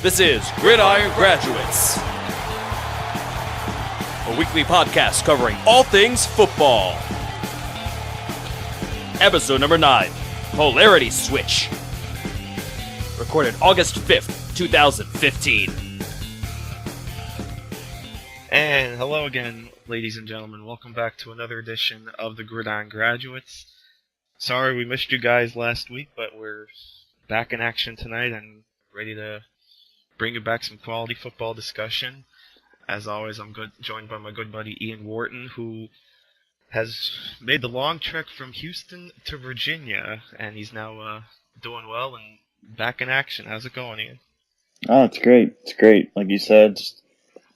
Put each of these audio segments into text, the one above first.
This is Gridiron Graduates, a weekly podcast covering all things football. Episode number 9, Polarity Switch. Recorded August 5th, 2015. And hello again, ladies and gentlemen. Welcome back to another edition of the Gridiron Graduates. Sorry we missed you guys last week, but we're back in action tonight and ready to bring you back some quality football discussion. As always, I'm joined by my good buddy Ian Wharton, who has made the long trek from Houston to Virginia, and he's now doing well and back in action. How's it going, Ian? Oh, it's great. It's great. Like you said, just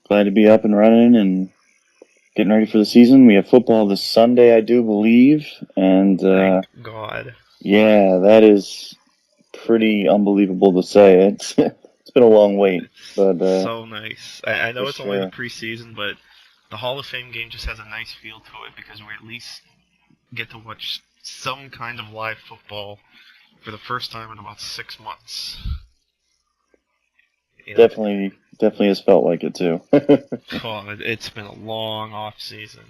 glad to be up and running and getting ready for the season. We have football this Sunday, I do believe. And Thank God. Yeah, that is pretty unbelievable to say. It's been a long wait. But so nice. I know it's only the preseason, but the Hall of Fame game just has a nice feel to it because we at least get to watch some kind of live football for the first time in about 6 months. You know? Definitely has felt like it too. It's been a long off season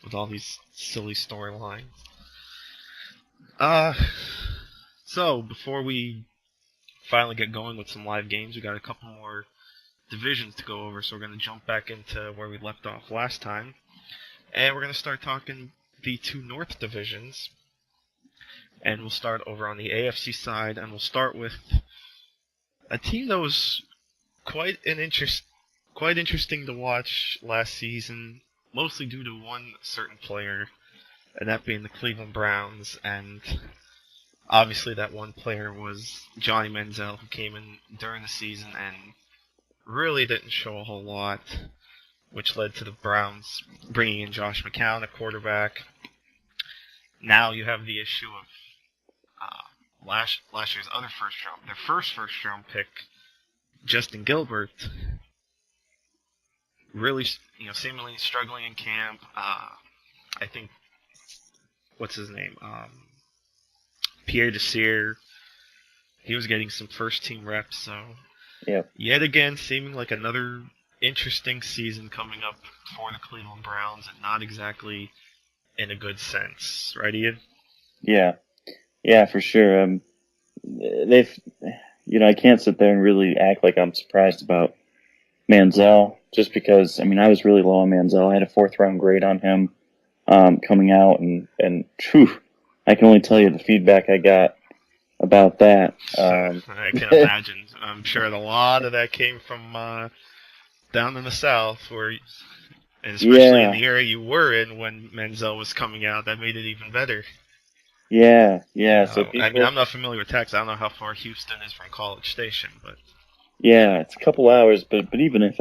with all these silly storylines. So before we finally get going with some live games, we got a couple more divisions to go over, so we're going to jump back into where we left off last time. And we're going to start talking the two North divisions. And we'll start over on the AFC side, and we'll start with a team that was quite interesting to watch last season, mostly due to one certain player, and that being the Cleveland Browns. And obviously that one player was Johnny Manziel, who came in during the season and really didn't show a whole lot, which led to the Browns bringing in Josh McCown, a quarterback. Now you have the issue of last year's other first round pick, Justin Gilbert, really, seemingly struggling in camp. I think, what's his name? Pierre Desir. He was getting some first-team reps, so yet again, seeming like another interesting season coming up for the Cleveland Browns, and not exactly in a good sense, right, Ian? Yeah, for sure. I can't sit there and really act like I'm surprised about Manziel, just because, I was really low on Manziel. I had a 4th-round grade on him coming out, and I can only tell you the feedback I got about that. I can imagine. I'm sure a lot of that came from down in the South, and especially in the area you were in when Manziel was coming out. That made it even better. Yeah. So I'm not familiar with Texas. I don't know how far Houston is from College Station, but yeah, it's a couple hours. But even if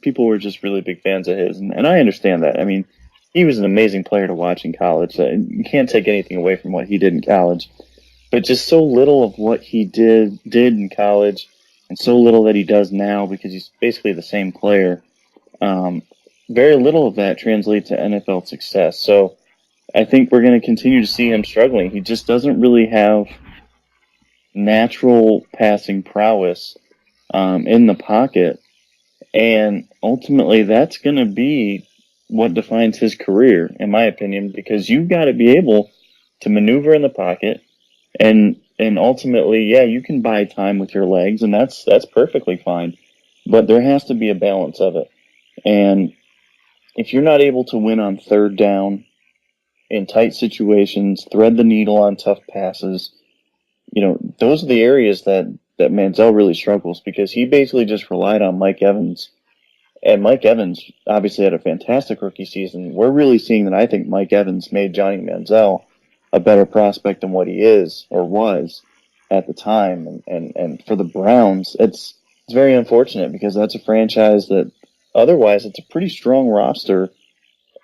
people were just really big fans of his, and I understand that. He was an amazing player to watch in college. You can't take anything away from what he did in college, but just so little of what he did in college, and so little that he does now, because he's basically the same player. Very little of that translates to NFL success. So I think we're going to continue to see him struggling. He just doesn't really have natural passing prowess in the pocket, and ultimately that's going to be what defines his career, in my opinion, because you've got to be able to maneuver in the pocket, and ultimately, you can buy time with your legs, and that's perfectly fine, but there has to be a balance of it. And if you're not able to win on 3rd down in tight situations, thread the needle on tough passes, those are the areas that Manziel really struggles, because he basically just relied on Mike Evans. And Mike Evans obviously had a fantastic rookie season. We're really seeing that I think Mike Evans made Johnny Manziel a better prospect than what he is or was at the time. And for the Browns, it's very unfortunate, because that's a franchise that otherwise it's a pretty strong roster,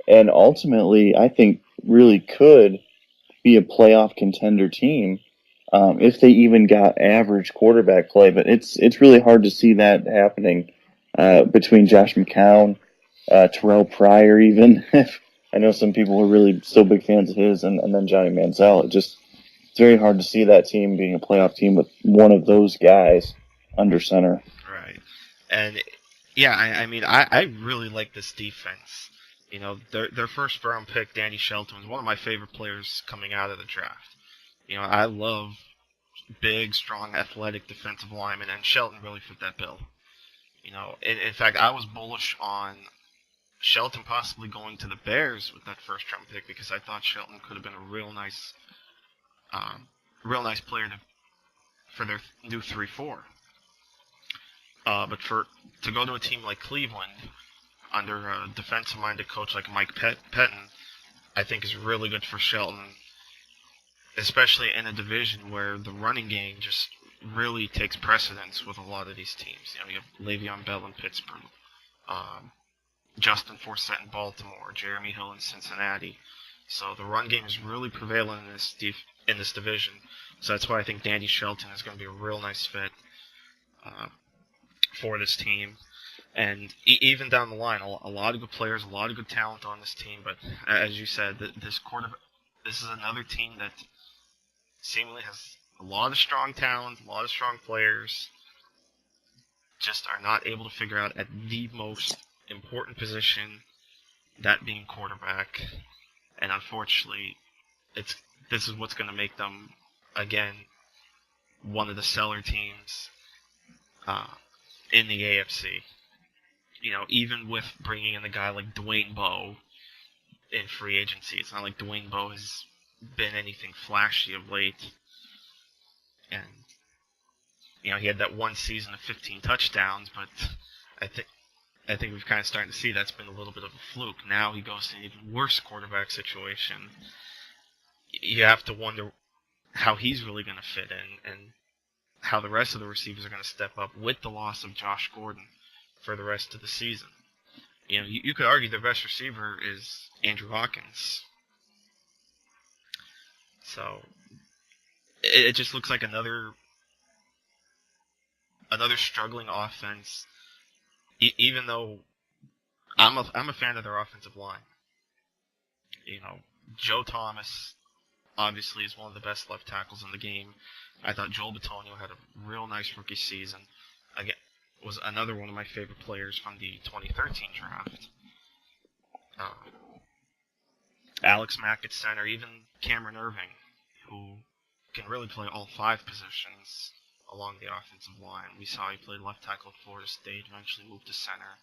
and ultimately I think really could be a playoff contender team if they even got average quarterback play. But it's really hard to see that happening between Josh McCown, Terrell Pryor even. I know some people are really still big fans of his, and then Johnny Manziel. It's very hard to see that team being a playoff team with one of those guys under center. Right. And yeah, I mean, I really like this defense. You know, their first round pick, Danny Shelton, was one of my favorite players coming out of the draft. You know, I love big, strong, athletic defensive linemen, and Shelton really fit that bill. You know, in fact, I was bullish on Shelton possibly going to the Bears with that first round pick because I thought Shelton could have been a real nice player for their new 3-4. But to go to a team like Cleveland under a defensive-minded coach like Mike Pettin, I think is really good for Shelton, especially in a division where the running game just really takes precedence with a lot of these teams. You know, you have Le'Veon Bell in Pittsburgh, Justin Forsett in Baltimore, Jeremy Hill in Cincinnati. So the run game is really prevalent in this division. So that's why I think Danny Shelton is going to be a real nice fit for this team. And even down the line, a lot of good players, a lot of good talent on this team. But as you said, this is another team that seemingly has a lot of strong talent, a lot of strong players, just are not able to figure out at the most important position, that being quarterback. And unfortunately, this is what's going to make them, again, one of the stellar teams in the AFC. You know, even with bringing in a guy like Dwayne Bowe in free agency, it's not like Dwayne Bowe has been anything flashy of late. And, you know, he had that one season of 15 touchdowns, but I think we've kind of started to see that's been a little bit of a fluke. Now he goes to an even worse quarterback situation. You have to wonder how he's really going to fit in and how the rest of the receivers are going to step up with the loss of Josh Gordon for the rest of the season. You know, you could argue their best receiver is Andrew Hawkins. So it just looks like another struggling offense. Even though I'm a fan of their offensive line. You know, Joe Thomas obviously is one of the best left tackles in the game. I thought Joel Bitonio had a real nice rookie season. Again, was another one of my favorite players from the 2013 draft. Alex Mack at center, even Cameron Irving, who can really play all 5 positions along the offensive line. We saw he played left tackle at Florida State, eventually moved to center.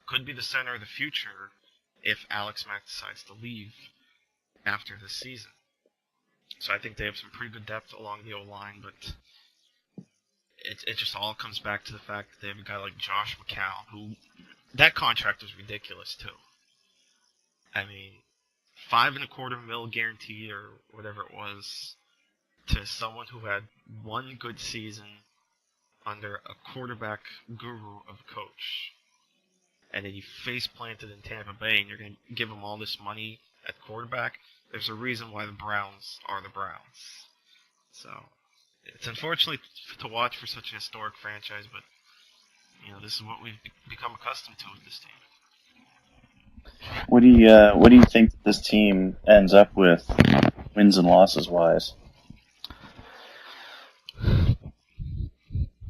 Could be the center of the future if Alex Mack decides to leave after this season. So I think they have some pretty good depth along the O-line, but it just all comes back to the fact that they have a guy like Josh McCown, who, that contract was ridiculous too. I mean, $5.25 million guarantee or whatever it was to someone who had one good season under a quarterback guru of a coach. And then he face planted in Tampa Bay and you're going to give him all this money at quarterback. There's a reason why the Browns are the Browns. So it's unfortunately to watch for such a historic franchise, but you know, this is what we've become accustomed to with this team. What do you think this team ends up with, wins and losses wise?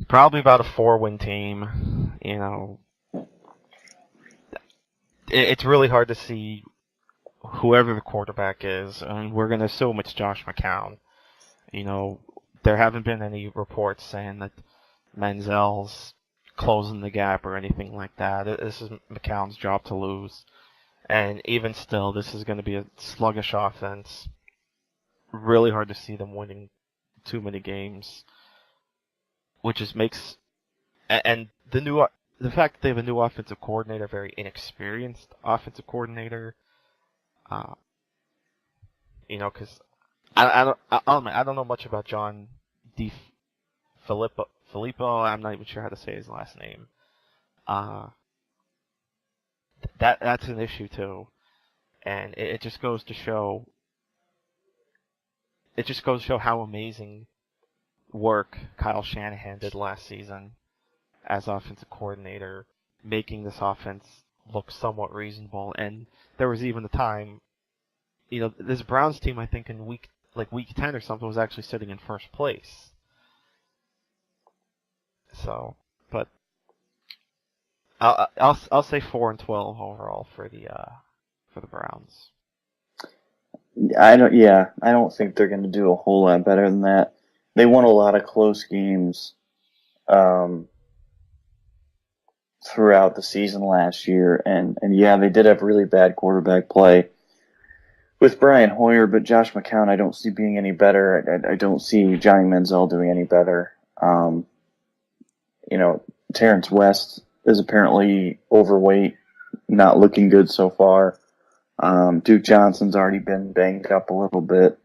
Probably about a 4-win team. You know, it's really hard to see whoever the quarterback is. I mean, we're going to assume it's Josh McCown. You know, there haven't been any reports saying that Manziel's closing the gap or anything like that. This is McCown's job to lose. And even still, this is going to be a sluggish offense. Really hard to see them winning too many games. Which just makes... And the fact that they have a new offensive coordinator, very inexperienced offensive coordinator, you know, because I don't know much about John Filippo. I'm not even sure how to say his last name. That's an issue too, and it just goes to show. It just goes to show how amazing work Kyle Shanahan did last season as offensive coordinator, making this offense look somewhat reasonable. And there was even a time, you know, this Browns team, I think in week 10 or something, was actually sitting in first place. So, but I'll say 4-12 overall for the Browns. I don't think they're going to do a whole lot better than that. They won a lot of close games throughout the season last year, and yeah, they did have really bad quarterback play with Brian Hoyer, but Josh McCown I don't see being any better. I don't see Johnny Manziel doing any better. Terrence West is apparently overweight, not looking good so far. Duke Johnson's already been banged up a little bit.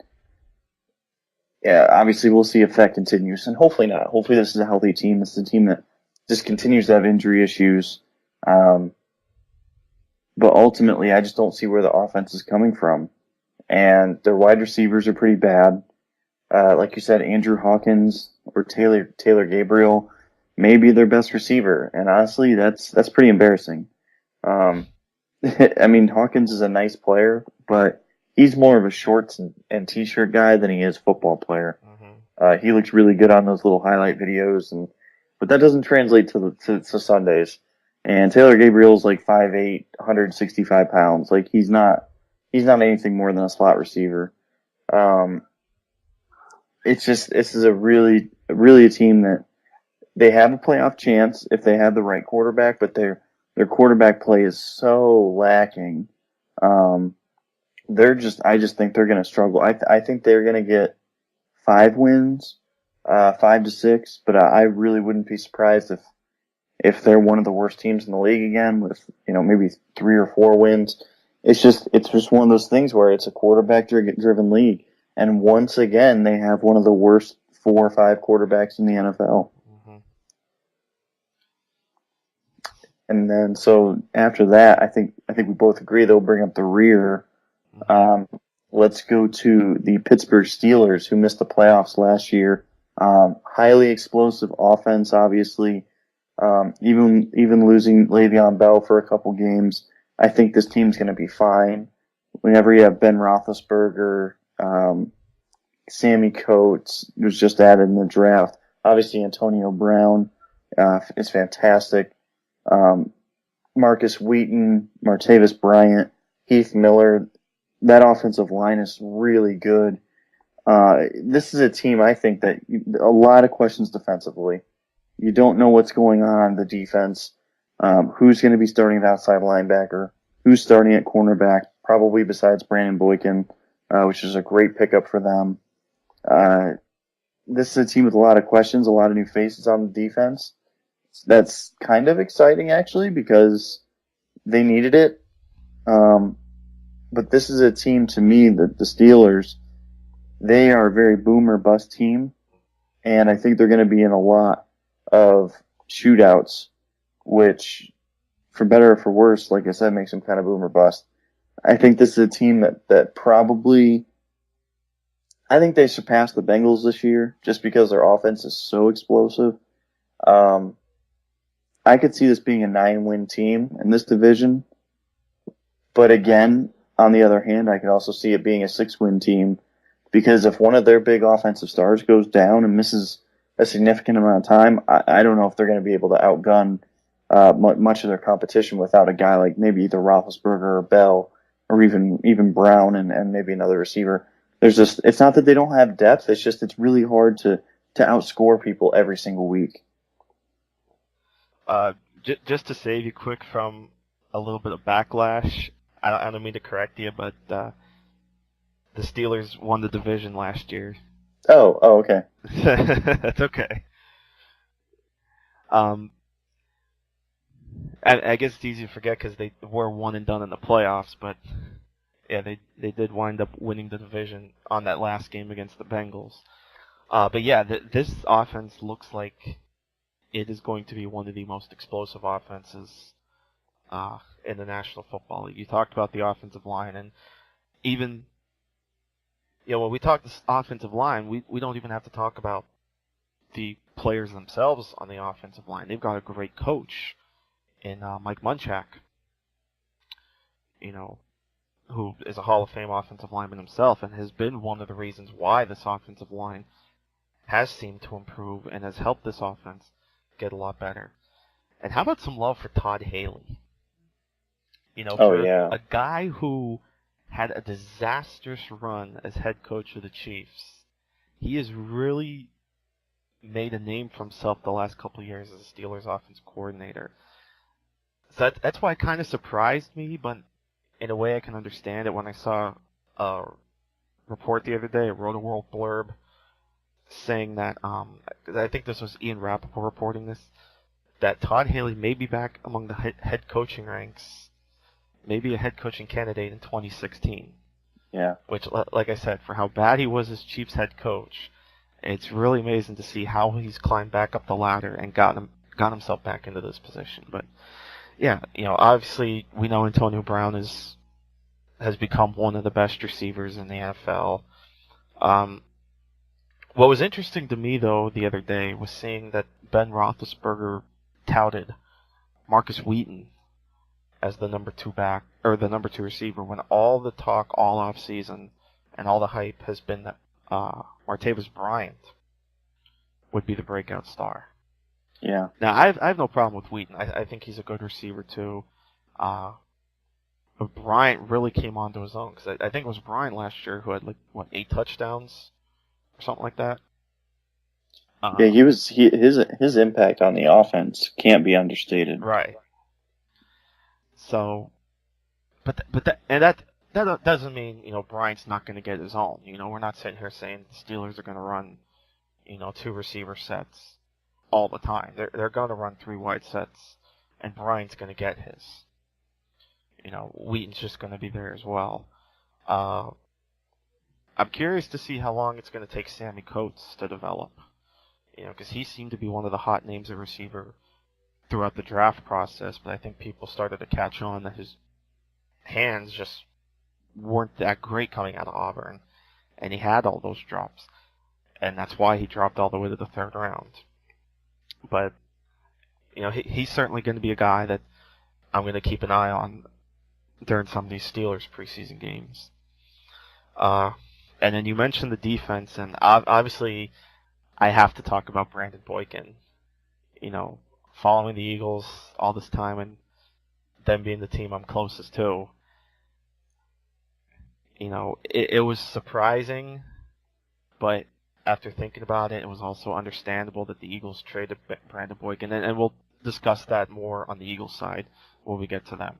Yeah, obviously we'll see if that continues, and hopefully not. Hopefully this is a healthy team. It's a team that just continues to have injury issues. But ultimately, I just don't see where the offense is coming from. And their wide receivers are pretty bad. Like you said, Andrew Hawkins or Taylor Gabriel may be their best receiver. And honestly, that's pretty embarrassing. I mean, Hawkins is a nice player, but he's more of a shorts and t-shirt guy than he is football player. Mm-hmm. He looks really good on those little highlight videos, but that doesn't translate to Sundays. And Taylor Gabriel's like 5'8", 165 pounds. Like he's not anything more than a slot receiver. This is a really a team that they have a playoff chance if they have the right quarterback, but their quarterback play is so lacking. I just think they're going to struggle. I think they're going to get 5 wins, 5 to 6, but I really wouldn't be surprised if they're one of the worst teams in the league again with, maybe 3 or 4 wins. It's just one of those things where it's a quarterback driven league. And once again, they have one of the worst 4 or 5 quarterbacks in the NFL. Mm-hmm. And then, so after that, I think we both agree they'll bring up the rear. Let's go to the Pittsburgh Steelers, who missed the playoffs last year. Highly explosive offense, obviously. Even losing Le'Veon Bell for a couple games, I think this team's going to be fine. Whenever you have Ben Roethlisberger, Sammy Coates, who's just added in the draft, obviously Antonio Brown is fantastic. Marcus Wheaton, Martavis Bryant, Heath Miller, that offensive line is really good. This is a team, I think, that a lot of questions defensively. You don't know what's going on the defense. Who's going to be starting at outside linebacker? Who's starting at cornerback? Probably besides Brandon Boykin, which is a great pickup for them. This is a team with a lot of questions, a lot of new faces on the defense. That's kind of exciting, actually, because they needed it. But this is a team, to me, the Steelers, they are a very boom or bust team, and I think they're going to be in a lot of shootouts, which, for better or for worse, like I said, makes them kind of boom or bust. I think this is a team that probably, I think they surpassed the Bengals this year just because their offense is so explosive. I could see this being a 9-win team in this division, but again, on the other hand, I could also see it being a 6-win team because if one of their big offensive stars goes down and misses a significant amount of time, I don't know if they're going to be able to outgun much of their competition without a guy like maybe either Roethlisberger or Bell or even Brown and maybe another receiver. It's not that they don't have depth. It's just it's really hard to outscore people every single week. Just to save you quick from a little bit of backlash, I don't mean to correct you, but the Steelers won the division last year. Oh, okay. That's okay. And I guess it's easy to forget because they were one and done in the playoffs, but yeah, they did wind up winning the division on that last game against the Bengals. But yeah, this offense looks like it is going to be one of the most explosive offenses in the National Football League. You talked about the offensive line, and even when we talk this offensive line, we don't even have to talk about the players themselves on the offensive line. They've got a great coach in Mike Munchak, who is a Hall of Fame offensive lineman himself and has been one of the reasons why this offensive line has seemed to improve and has helped this offense get a lot better. And how about some love for Todd Haley? Oh, For yeah. a guy who had a disastrous run as head coach of the Chiefs, he has really made a name for himself the last couple of years as a Steelers offense coordinator. So that's why it kind of surprised me, but in a way I can understand it when I saw a report the other day, a Roto-World blurb, saying that, I think this was Ian Rappaport reporting this, that Todd Haley may be back among the head coaching ranks, maybe a head coaching candidate in 2016. Yeah. Which, like I said, for how bad he was as Chiefs head coach, it's really amazing to see how he's climbed back up the ladder and got himself back into this position. But yeah, obviously we know Antonio Brown has become one of the best receivers in the NFL. What was interesting to me, though, the other day was seeing that Ben Roethlisberger touted Marcus Wheaton as the number 2 back, or the number 2 receiver, when all the talk all off season and all the hype has been that Martavis Bryant would be the breakout star. Yeah. Now, I have no problem with Wheaton. I think he's a good receiver, too. But Bryant really came onto his own, because I think it was Bryant last year who had, 8 touchdowns? Or something like that. Yeah, his impact on the offense can't be understated. Right. So, that doesn't mean Bryant's not going to get his own. We're not sitting here saying the Steelers are going to run 2 receiver sets all the time. They're going to run 3 wide sets, and Bryant's going to get his. Wheaton's just going to be there as well. I'm curious to see how long it's going to take Sammy Coates to develop. Because he seemed to be one of the hot names at receiver throughout the draft process, but I think people started to catch on that his hands just weren't that great coming out of Auburn, and he had all those drops, and that's why he dropped all the way to the 3rd round. But he's certainly going to be a guy that I'm going to keep an eye on during some of these Steelers preseason games. And then you mentioned the defense, and obviously I have to talk about Brandon Boykin. Following the Eagles all this time and them being the team I'm closest to. It was surprising, but after thinking about it, it was also understandable that the Eagles traded Brandon Boykin, and we'll discuss that more on the Eagles side when we get to them.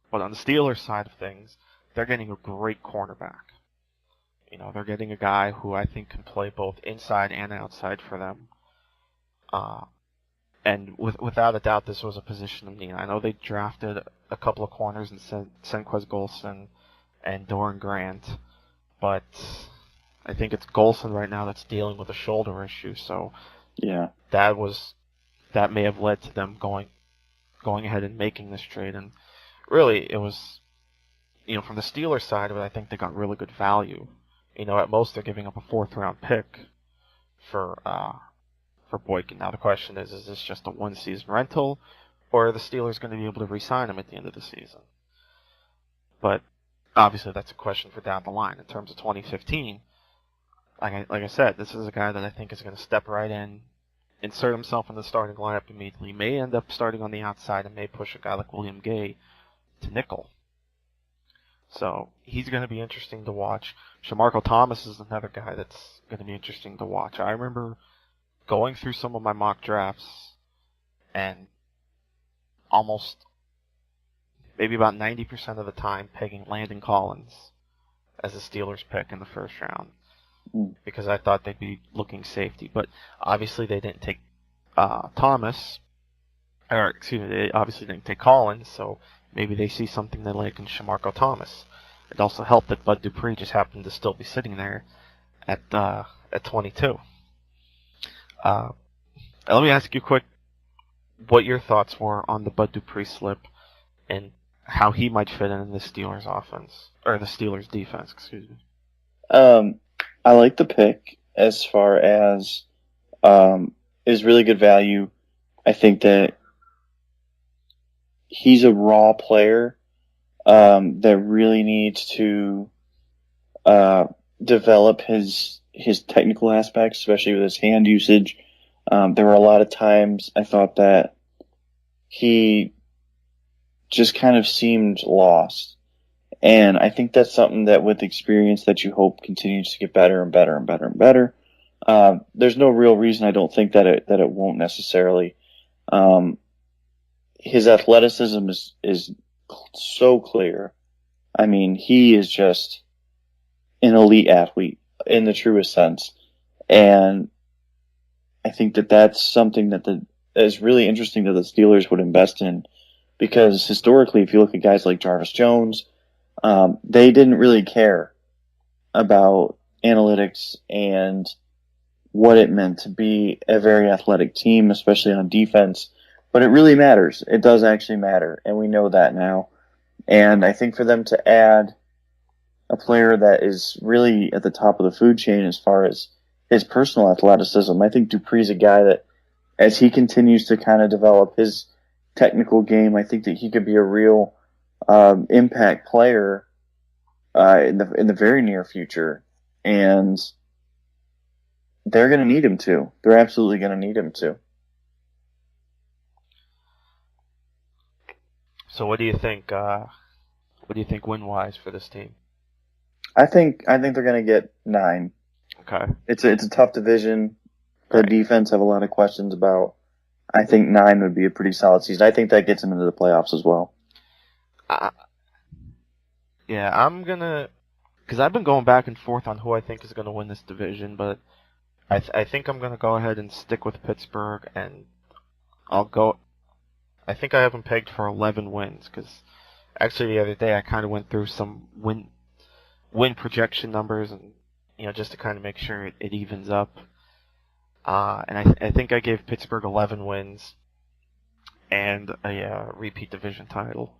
But on the Steelers side of things, they're getting a great cornerback. They're getting a guy who I think can play both inside and outside for them. And without a doubt, this was a position of need. I know they drafted a couple of corners in Senquez Golson and Doran Grant, but I think it's Golson right now that's dealing with a shoulder issue. So yeah, that may have led to them going ahead and making this trade. And really, it was, from the Steelers side of it, I think they got really good value. At most they're giving up a 4th round pick for Boykin. Now the question is this just a 1-season rental, or are the Steelers going to be able to re-sign him at the end of the season? But obviously that's a question for down the line. In terms of 2015, like I said, this is a guy that I think is going to step right in, insert himself in the starting lineup immediately. May end up starting on the outside and may push a guy like William Gay to nickel. So he's going to be interesting to watch. Shamarko Thomas is another guy that's going to be interesting to watch. I remember going through some of my mock drafts and almost maybe about 90% of the time pegging Landon Collins as a Steelers pick in the 1st round because I thought they'd be looking safety. But obviously they didn't take they obviously didn't take Collins, so maybe they see something they like in Shamarko Thomas. It also helped that Bud Dupree just happened to still be sitting there at 22. Let me ask you quick what your thoughts were on the Bud Dupree slip and how he might fit in the Steelers offense, or the Steelers defense, excuse me. I like the pick as far as is really good value. I think that he's a raw player that really needs to develop his technical aspects, especially with his hand usage. There were a lot of times I thought that he just kind of seemed lost. And I think that's something that with experience that you hope continues to get better and better and better and better. There's no real reason I don't think that it won't necessarily. His athleticism is so clear. I mean, he is just an elite athlete in the truest sense. And I think that that's something that is really interesting that the Steelers would invest in, because historically, if you look at guys like Jarvis Jones, they didn't really care about analytics and what it meant to be a very athletic team, especially on defense. But it really matters. It does actually matter, and we know that now. And I think for them to add a player that is really at the top of the food chain as far as his personal athleticism, I think Dupree's a guy that, as he continues to kind of develop his technical game, I think that he could be a real impact player in the very near future. And they're going to need him to. They're absolutely going to need him to. So what do you think? What do you think win-wise for this team? I think they're going to get 9. Okay. It's a tough division. The Right. defense have a lot of questions about. I think 9 would be a pretty solid season. I think that gets them into the playoffs as well. Yeah, I'm gonna, because I've been going back and forth on who I think is gonna win this division, but I think I'm gonna go ahead and stick with Pittsburgh, and I'll go. I think I have them pegged for 11 wins, because actually the other day I kind of went through some win projection numbers, and just to kind of make sure it evens up. And I think I gave Pittsburgh 11 wins and a repeat division title.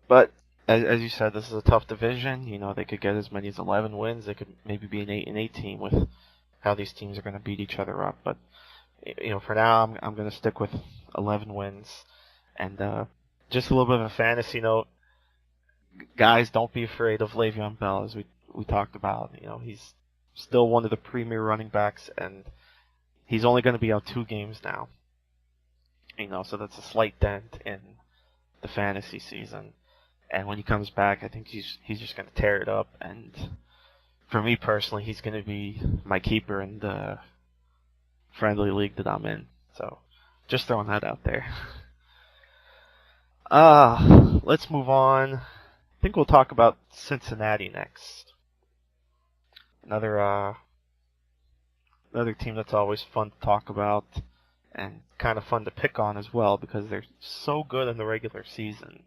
But as you said, this is a tough division. They could get as many as 11 wins. They could maybe be an 8-8 team with how these teams are going to beat each other up. But for now, I'm going to stick with 11 wins. And just a little bit of a fantasy note, guys, don't be afraid of Le'Veon Bell, as we talked about. He's still one of the premier running backs, and he's only going to be out 2 games now. So that's a slight dent in the fantasy season. And when he comes back, I think he's just going to tear it up. And for me personally, he's going to be my keeper in the friendly league that I'm in. So just throwing that out there. Let's move on. I think we'll talk about Cincinnati next. Another team that's always fun to talk about and kind of fun to pick on as well, because they're so good in the regular season.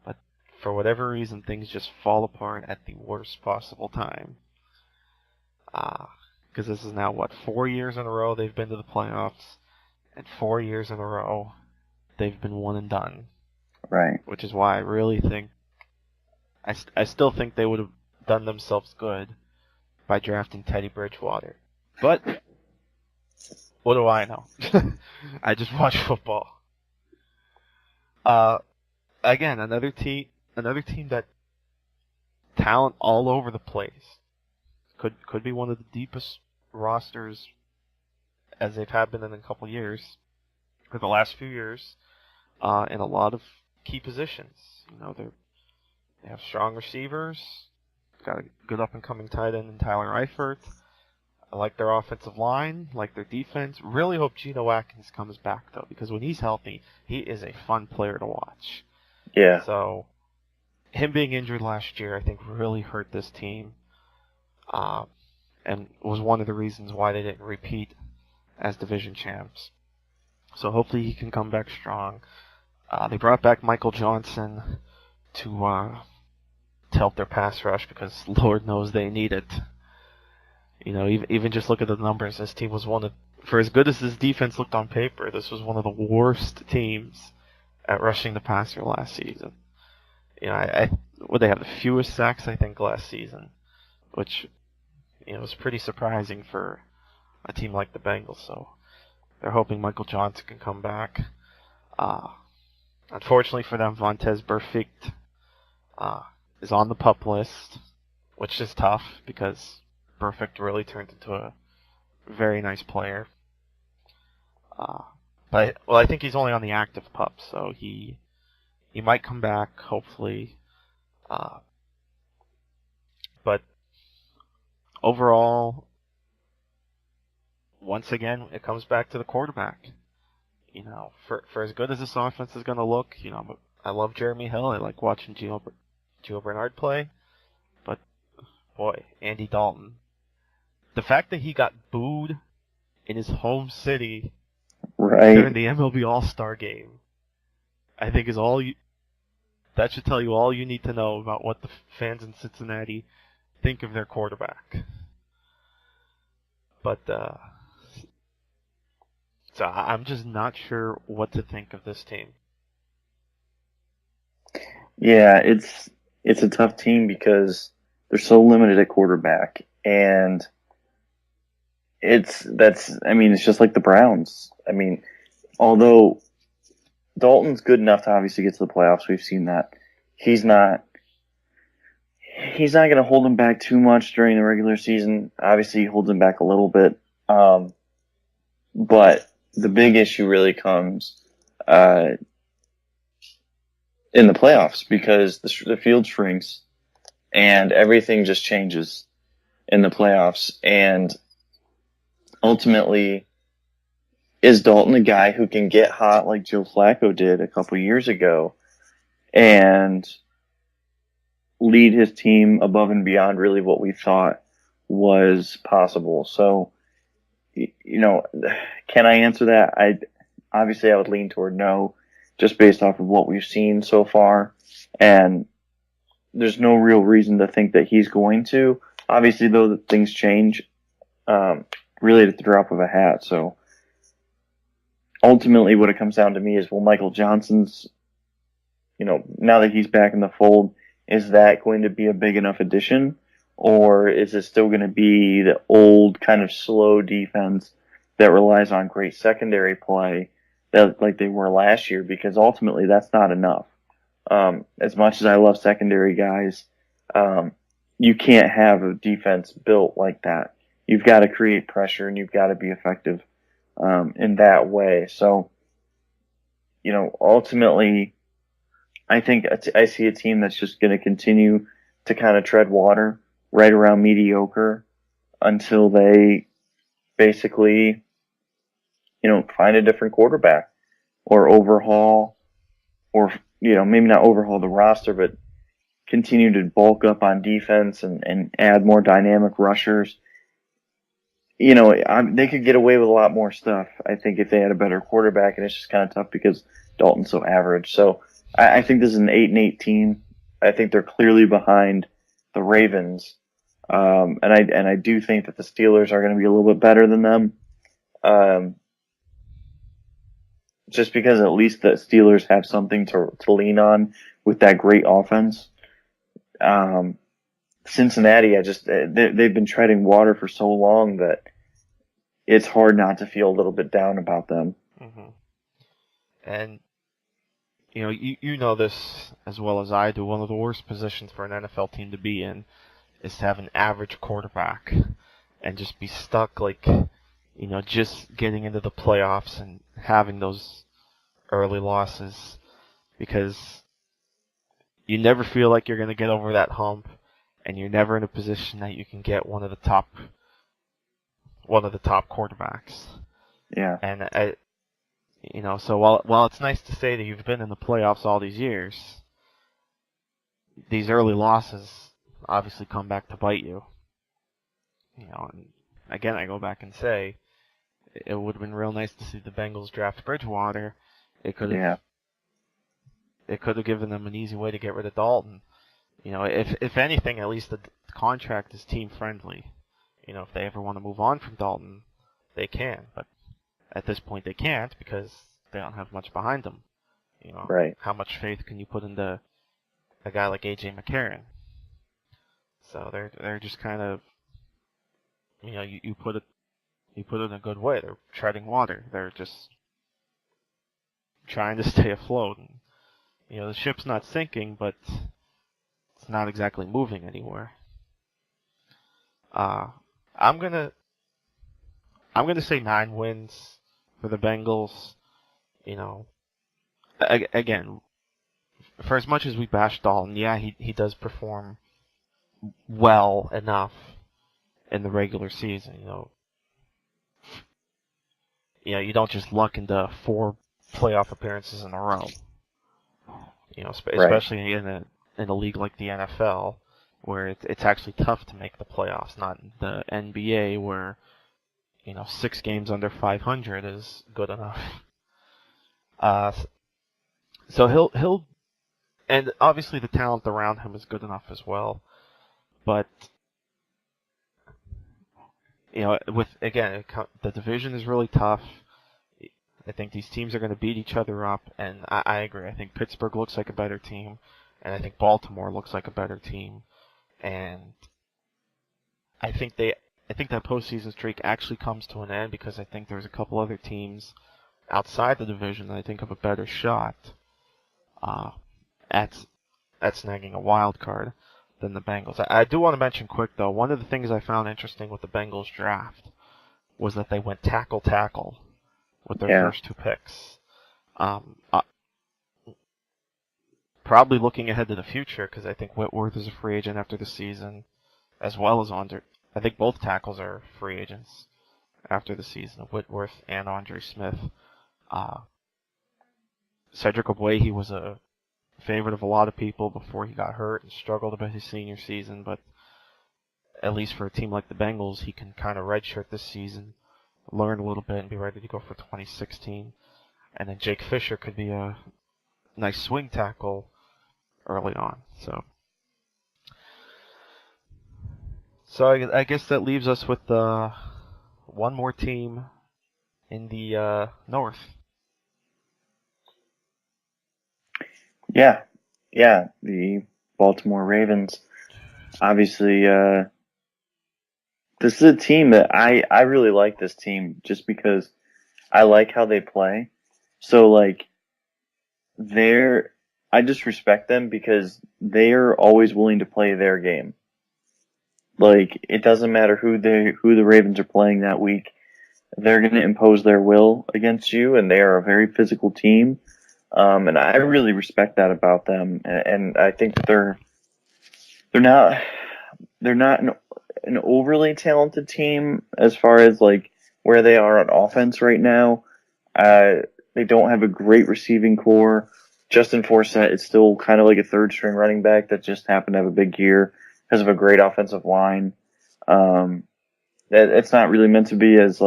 But for whatever reason, things just fall apart at the worst possible time. Because this is now, 4 years in a row they've been to the playoffs, and 4 years in a row they've been one and done. Right. Which is why I really think, I still think they would have done themselves good by drafting Teddy Bridgewater. But what do I know? I just watch football. Again, another team that talent all over the place. Could be one of the deepest rosters as they've had been in a couple years, for the last few years, in a lot of key positions. They have strong receivers. Got a good up-and-coming tight end in Tyler Eifert. I like their offensive line, like their defense. Really hope Geno Atkins comes back, though, because when he's healthy, he is a fun player to watch. Yeah. So, him being injured last year, I think, really hurt this team, and was one of the reasons why they didn't repeat as division champs. So hopefully he can come back strong. They brought back Michael Johnson to help their pass rush, because Lord knows they need it. Even just look at the numbers. This team was for as good as this defense looked on paper, this was one of the worst teams at rushing the passer last season. They have the fewest sacks, I think, last season, which was pretty surprising for a team like the Bengals. So they're hoping Michael Johnson can come back. Unfortunately for them, Vontaze Burfict is on the PUP list, which is tough because Burfict really turned into a very nice player. But I think he's only on the active PUP, so he might come back, hopefully. But overall, once again, it comes back to the quarterback. For as good as this offense is going to look, I love Jeremy Hill. I like watching Gio Bernard play. But, boy, Andy Dalton. The fact that he got booed in his home city during the MLB All-Star game, I think that should tell you all you need to know about what the fans in Cincinnati think of their quarterback. But, so I'm just not sure what to think of this team. Yeah, it's a tough team because they're so limited at quarterback, and it's just like the Browns. I mean, although Dalton's good enough to obviously get to the playoffs, we've seen that. He's not going to hold them back too much during the regular season. Obviously, he holds them back a little bit, but the big issue really comes in the playoffs because the field shrinks and everything just changes in the playoffs. And ultimately, is Dalton a guy who can get hot like Joe Flacco did a couple years ago and lead his team above and beyond really what we thought was possible? So, can I answer that? I would lean toward no, just based off of what we've seen so far. And there's no real reason to think that he's going to. Obviously, though, things change really at the drop of a hat. So ultimately what it comes down to me is, will Michael Johnson's, now that he's back in the fold, is that going to be a big enough addition? Or is it still going to be the old kind of slow defense that relies on great secondary play that like they were last year? Because ultimately that's not enough. As much as I love secondary guys, you can't have a defense built like that. You've got to create pressure and you've got to be effective in that way. So, ultimately, I think I see a team that's just going to continue to kind of tread water right around mediocre until they basically, find a different quarterback or overhaul, or, maybe not overhaul the roster, but continue to bulk up on defense and add more dynamic rushers. They could get away with a lot more stuff, I think, if they had a better quarterback, and it's just kind of tough because Dalton's so average. So I think this is an 8-8 team. I think they're clearly behind the Ravens. And I do think that the Steelers are going to be a little bit better than them. Just because at least the Steelers have something to lean on with that great offense. Cincinnati, they've been treading water for so long that it's hard not to feel a little bit down about them. Mm-hmm. And you know this as well as I do. One of the worst positions for an NFL team to be in is to have an average quarterback and just be stuck, just getting into the playoffs and having those early losses, because you never feel like you're going to get over that hump, and you're never in a position that you can get one of the top quarterbacks. Yeah. And so while it's nice to say that you've been in the playoffs all these years, these early losses obviously come back to bite you. And again, I go back and say it would have been real nice to see the Bengals draft Bridgewater. It could have given them an easy way to get rid of Dalton. If anything, at least the contract is team friendly. If they ever want to move on from Dalton, they can. But at this point, they can't because they don't have much behind them. Right. How much faith can you put into a guy like A.J. McCarron? So they're just kind of, you put it in a good way. They're treading water. They're just trying to stay afloat. And, the ship's not sinking, but it's not exactly moving anywhere. I'm gonna I'm going to say 9 wins for the Bengals. You know, again, for as much as we bash Dalton, yeah, he does perform well enough in the regular season. You don't just luck into 4 playoff appearances in a row. Right. Especially in a league like the NFL, where it's actually tough to make the playoffs. Not in the NBA, where 6 games under 500 is good enough. So he'll and obviously the talent around him is good enough as well. But the division is really tough. I think these teams are going to beat each other up, and I agree. I think Pittsburgh looks like a better team, and I think Baltimore looks like a better team, and I think that postseason streak actually comes to an end because I think there's a couple other teams outside the division that I think have a better shot at snagging a wild card than the Bengals. I do want to mention quick though, one of the things I found interesting with the Bengals draft was that they went tackle with their first 2 picks. Probably looking ahead to the future because I think Whitworth is a free agent after the season, as well as Andre. I think both tackles are free agents after the season, Whitworth and Andre Smith. Cedric Ogbuehi was a favorite of a lot of people before he got hurt and struggled a bit his senior season, but at least for a team like the Bengals, he can kind of redshirt this season, learn a little bit, and be ready to go for 2016. And then Jake Fisher could be a nice swing tackle early on. So I guess that leaves us with one more team in the North. Yeah, the Baltimore Ravens. Obviously, this is a team that I really like this team just because I like how they play. So, I just respect them because they're always willing to play their game. It doesn't matter who the Ravens are playing that week. They're going to impose their will against you, and they are a very physical team. And I really respect that about them. And I think that they're not an overly talented team as far as where they are on offense right now. They don't have a great receiving core. Justin Forsett is still kind of like a third string running back that just happened to have a big year because of a great offensive line. It's not really meant to be as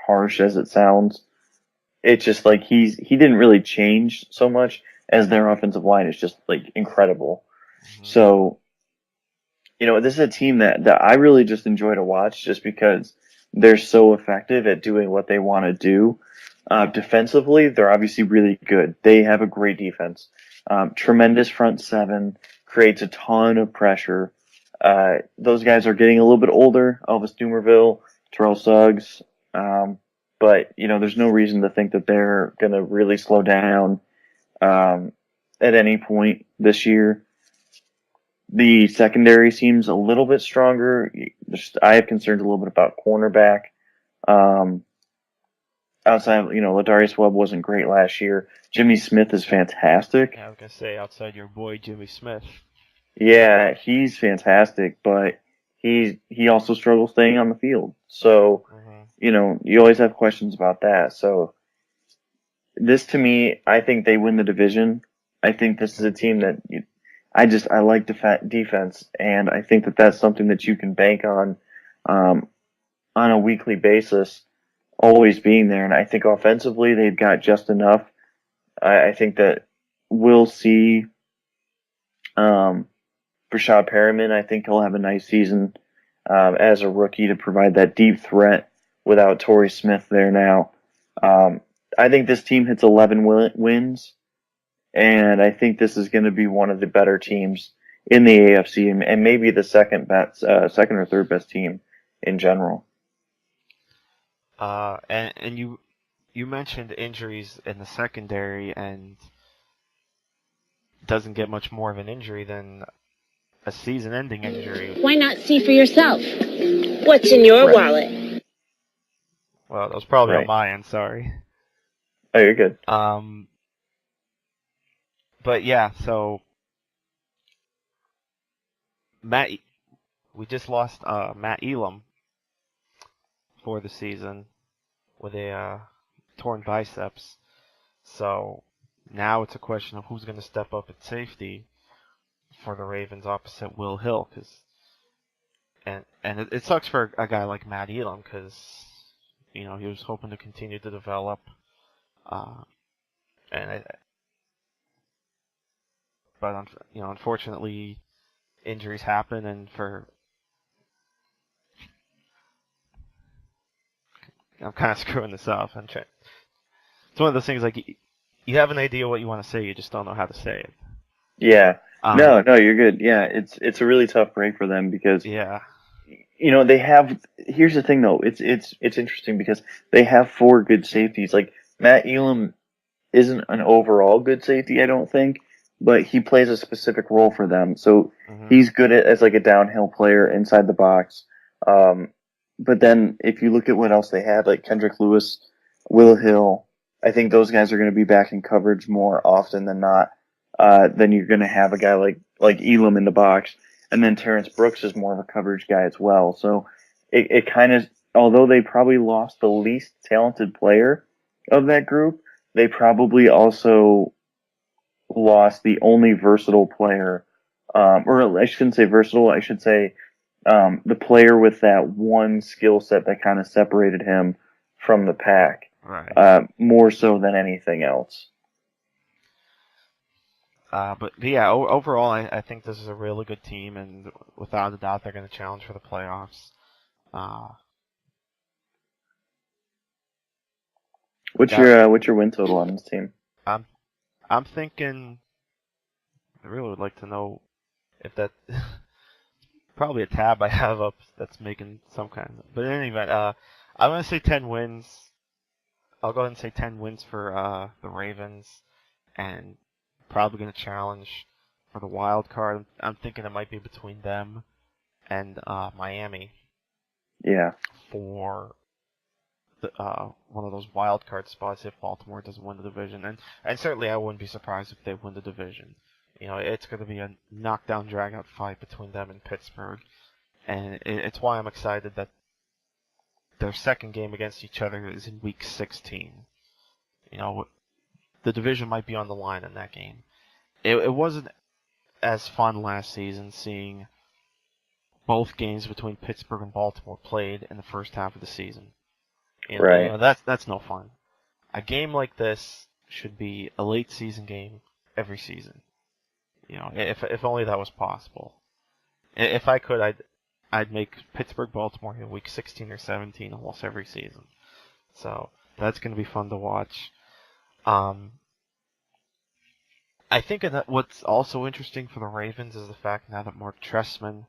harsh as it sounds. It's just he didn't really change so much as their offensive line is just incredible. Mm-hmm. So, this is a team that I really just enjoy to watch just because they're so effective at doing what they want to do. Defensively, they're obviously really good. They have a great defense. Tremendous front seven, creates a ton of pressure. Those guys are getting a little bit older. Elvis Dumervil, Terrell Suggs. But, there's no reason to think that they're going to really slow down at any point this year. The secondary seems a little bit stronger. I have concerns a little bit about cornerback. Outside, Ladarius Webb wasn't great last year. Jimmy Smith is fantastic. Yeah, I was going to say, outside your boy Jimmy Smith. Yeah, he's fantastic, but he also struggles staying on the field. So, you always have questions about that. So, this to me, I think they win the division. I think this is a team that I like defense, and I think that that's something that you can bank on a weekly basis, always being there. And I think offensively, they've got just enough. I think that we'll see Brashad Perriman. I think he'll have a nice season as a rookie to provide that deep threat without Torrey Smith there now. I think this team hits 11 wins. And I think this is going to be one of the better teams in the AFC, and maybe the second or third best team in general. And you mentioned injuries in the secondary, and doesn't get much more of an injury than a season-ending injury. Why not see for yourself? What's in your wallet? Well, that was probably on Right. my end. Sorry. Oh, you're good. But yeah, so we just lost Matt Elam for the season with a torn biceps. So now it's a question of who's going to step up at safety for the Ravens opposite Will Hill, and it sucks for a guy like Matt Elam because he was hoping to continue to develop, and but unfortunately injuries happen, and I'm kind of screwing this up. It's one of those things like you have an idea what you want to say, you just don't know how to say it. Yeah. No, you're good. Yeah, it's a really tough break for them because Yeah. they have. Here's the thing, though. It's interesting because they have 4 good safeties. Like Matt Elam isn't an overall good safety, I don't think, but he plays a specific role for them. So he's good as like a downhill player inside the box. But then if you look at what else they had, like Kendrick Lewis, Will Hill, I think those guys are going to be back in coverage more often than not. Then you're going to have a guy like Elam in the box, and then Terrence Brooks is more of a coverage guy as well. So it kind of, although they probably lost the least talented player of that group, they probably also lost the only versatile player, or I shouldn't say versatile. I should say the player with that one skill set that kind of separated him from the pack, Right. more so than anything else. But yeah, overall, I think this is a really good team, and without a doubt, they're going to challenge for the playoffs. What's your win total on this team? I'm thinking. I really would like to know if that probably a tab I have up that's making some kind of. But in any event, I'm going to say 10 wins. I'll go ahead and say 10 wins for the Ravens, and probably going to challenge for the wild card. I'm thinking it might be between them and Miami. Yeah. For the, one of those wild card spots if Baltimore doesn't win the division, and certainly I wouldn't be surprised if they win the division. It's going to be a knockdown, drag-out fight between them and Pittsburgh, and it's why I'm excited that their second game against each other is in Week 16. The division might be on the line in that game. It wasn't as fun last season seeing both games between Pittsburgh and Baltimore played in the first half of the season. Right. That's no fun. A game like this should be a late season game every season. If only that was possible. If I could, I'd make Pittsburgh Baltimore in Week 16 or 17 almost every season. So that's going to be fun to watch. I think that what's also interesting for the Ravens is the fact now that Mark Trestman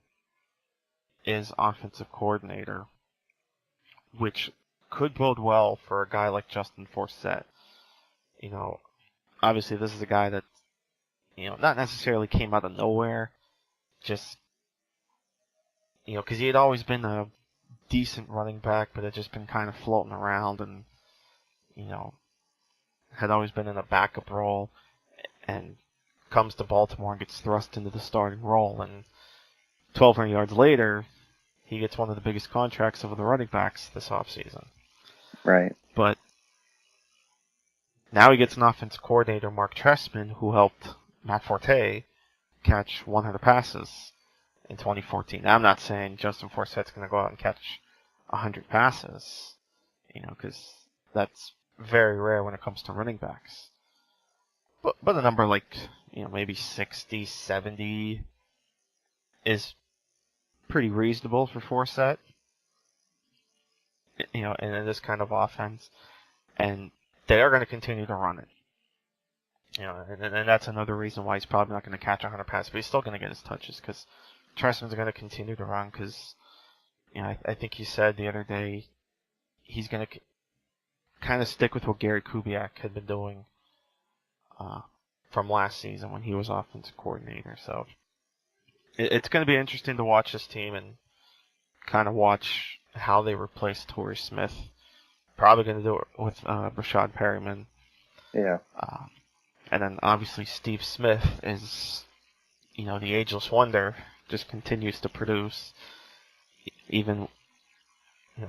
is offensive coordinator, which could bode well for a guy like Justin Forsett. Obviously this is a guy that, not necessarily came out of nowhere, just, because he had always been a decent running back, but had just been kind of floating around and, had always been in a backup role, and comes to Baltimore and gets thrust into the starting role, and 1,200 yards later, he gets one of the biggest contracts of the running backs this offseason. Right. But now he gets an offensive coordinator, Mark Trestman, who helped Matt Forte catch 100 passes in 2014. Now, I'm not saying Justin Forsett's going to go out and catch 100 passes, because that's very rare when it comes to running backs. But a number like, maybe 60, 70 is pretty reasonable for Forsett, in this kind of offense. And they are going to continue to run it. And that's another reason why he's probably not going to catch 100 passes, but he's still going to get his touches because Trestman's going to continue to run because, I think he said the other day he's going to kind of stick with what Gary Kubiak had been doing from last season when he was offensive coordinator. So it's going to be interesting to watch this team and kind of watch how they replace Torrey Smith probably going to do it with Rashad Perryman. Yeah. And then obviously Steve Smith is, the ageless wonder, just continues to produce, even,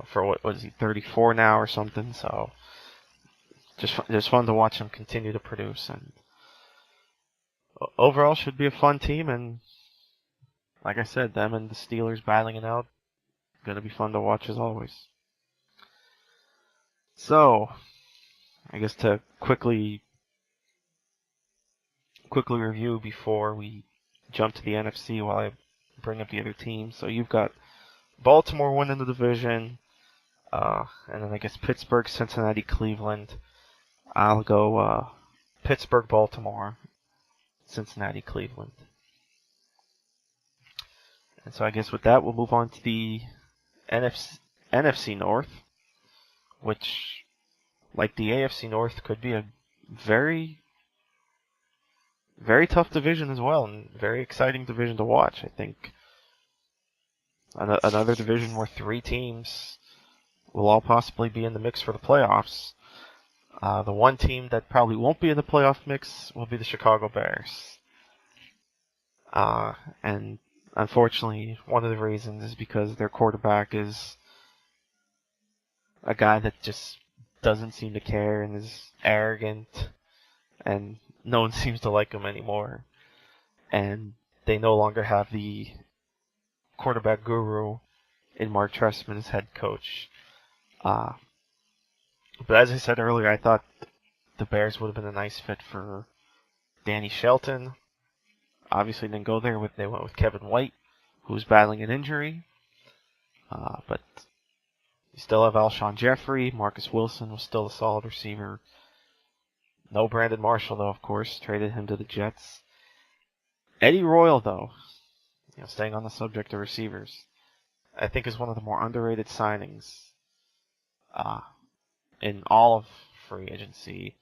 for what was he, 34 now or something. So just fun to watch him continue to produce, and overall should be a fun team. And like I said, them and the Steelers battling it out, going to be fun to watch as always. So, I guess to quickly review before we jump to the NFC while I bring up the other teams. So you've got Baltimore winning the division, and then I guess Pittsburgh, Cincinnati, Cleveland. I'll go Pittsburgh, Baltimore, Cincinnati, Cleveland. And so I guess with that, we'll move on to the NFC North, which, like the AFC North, could be a very, very tough division as well, and very exciting division to watch. I think another division where three teams will all possibly be in the mix for the playoffs. The one team that probably won't be in the playoff mix will be the Chicago Bears. And unfortunately, one of the reasons is because their quarterback is a guy that just doesn't seem to care and is arrogant, and no one seems to like him anymore. And they no longer have the quarterback guru in Mark Trestman as head coach. But as I said earlier, I thought the Bears would have been a nice fit for Danny Shelton. Obviously didn't go there. They went with Kevin White, who was battling an injury. But you still have Alshon Jeffrey. Marcus Wilson was still a solid receiver. No Brandon Marshall, though, of course. Traded him to the Jets. Eddie Royal, though, staying on the subject of receivers, I think is one of the more underrated signings in all of free agency.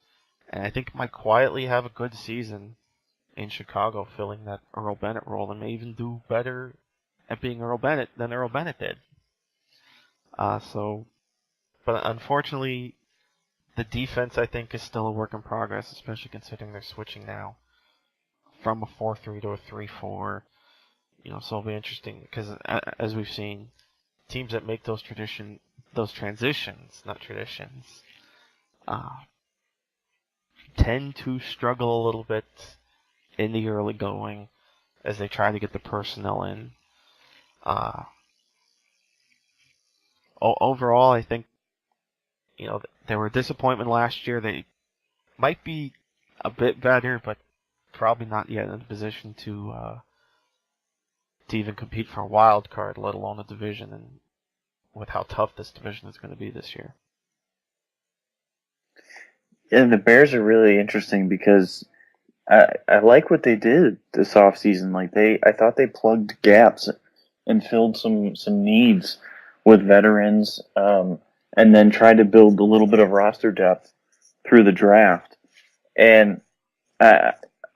And I think might quietly have a good season in Chicago, filling that Earl Bennett role, and may even do better at being Earl Bennett than Earl Bennett did. But unfortunately, the defense, I think, is still a work in progress, especially considering they're switching now from a 4-3 to a 3-4. So it'll be interesting because, as we've seen, teams that make those transitions, not traditions, tend to struggle a little bit in the early going as they try to get the personnel in. Overall, I think, they were a disappointment last year. They might be a bit better, but probably not yet in a position to even compete for a wild card, let alone a division, and with how tough this division is going to be this year. And the Bears are really interesting because I like what they did this offseason. I thought they plugged gaps and filled some needs with veterans, and then tried to build a little bit of roster depth through the draft. And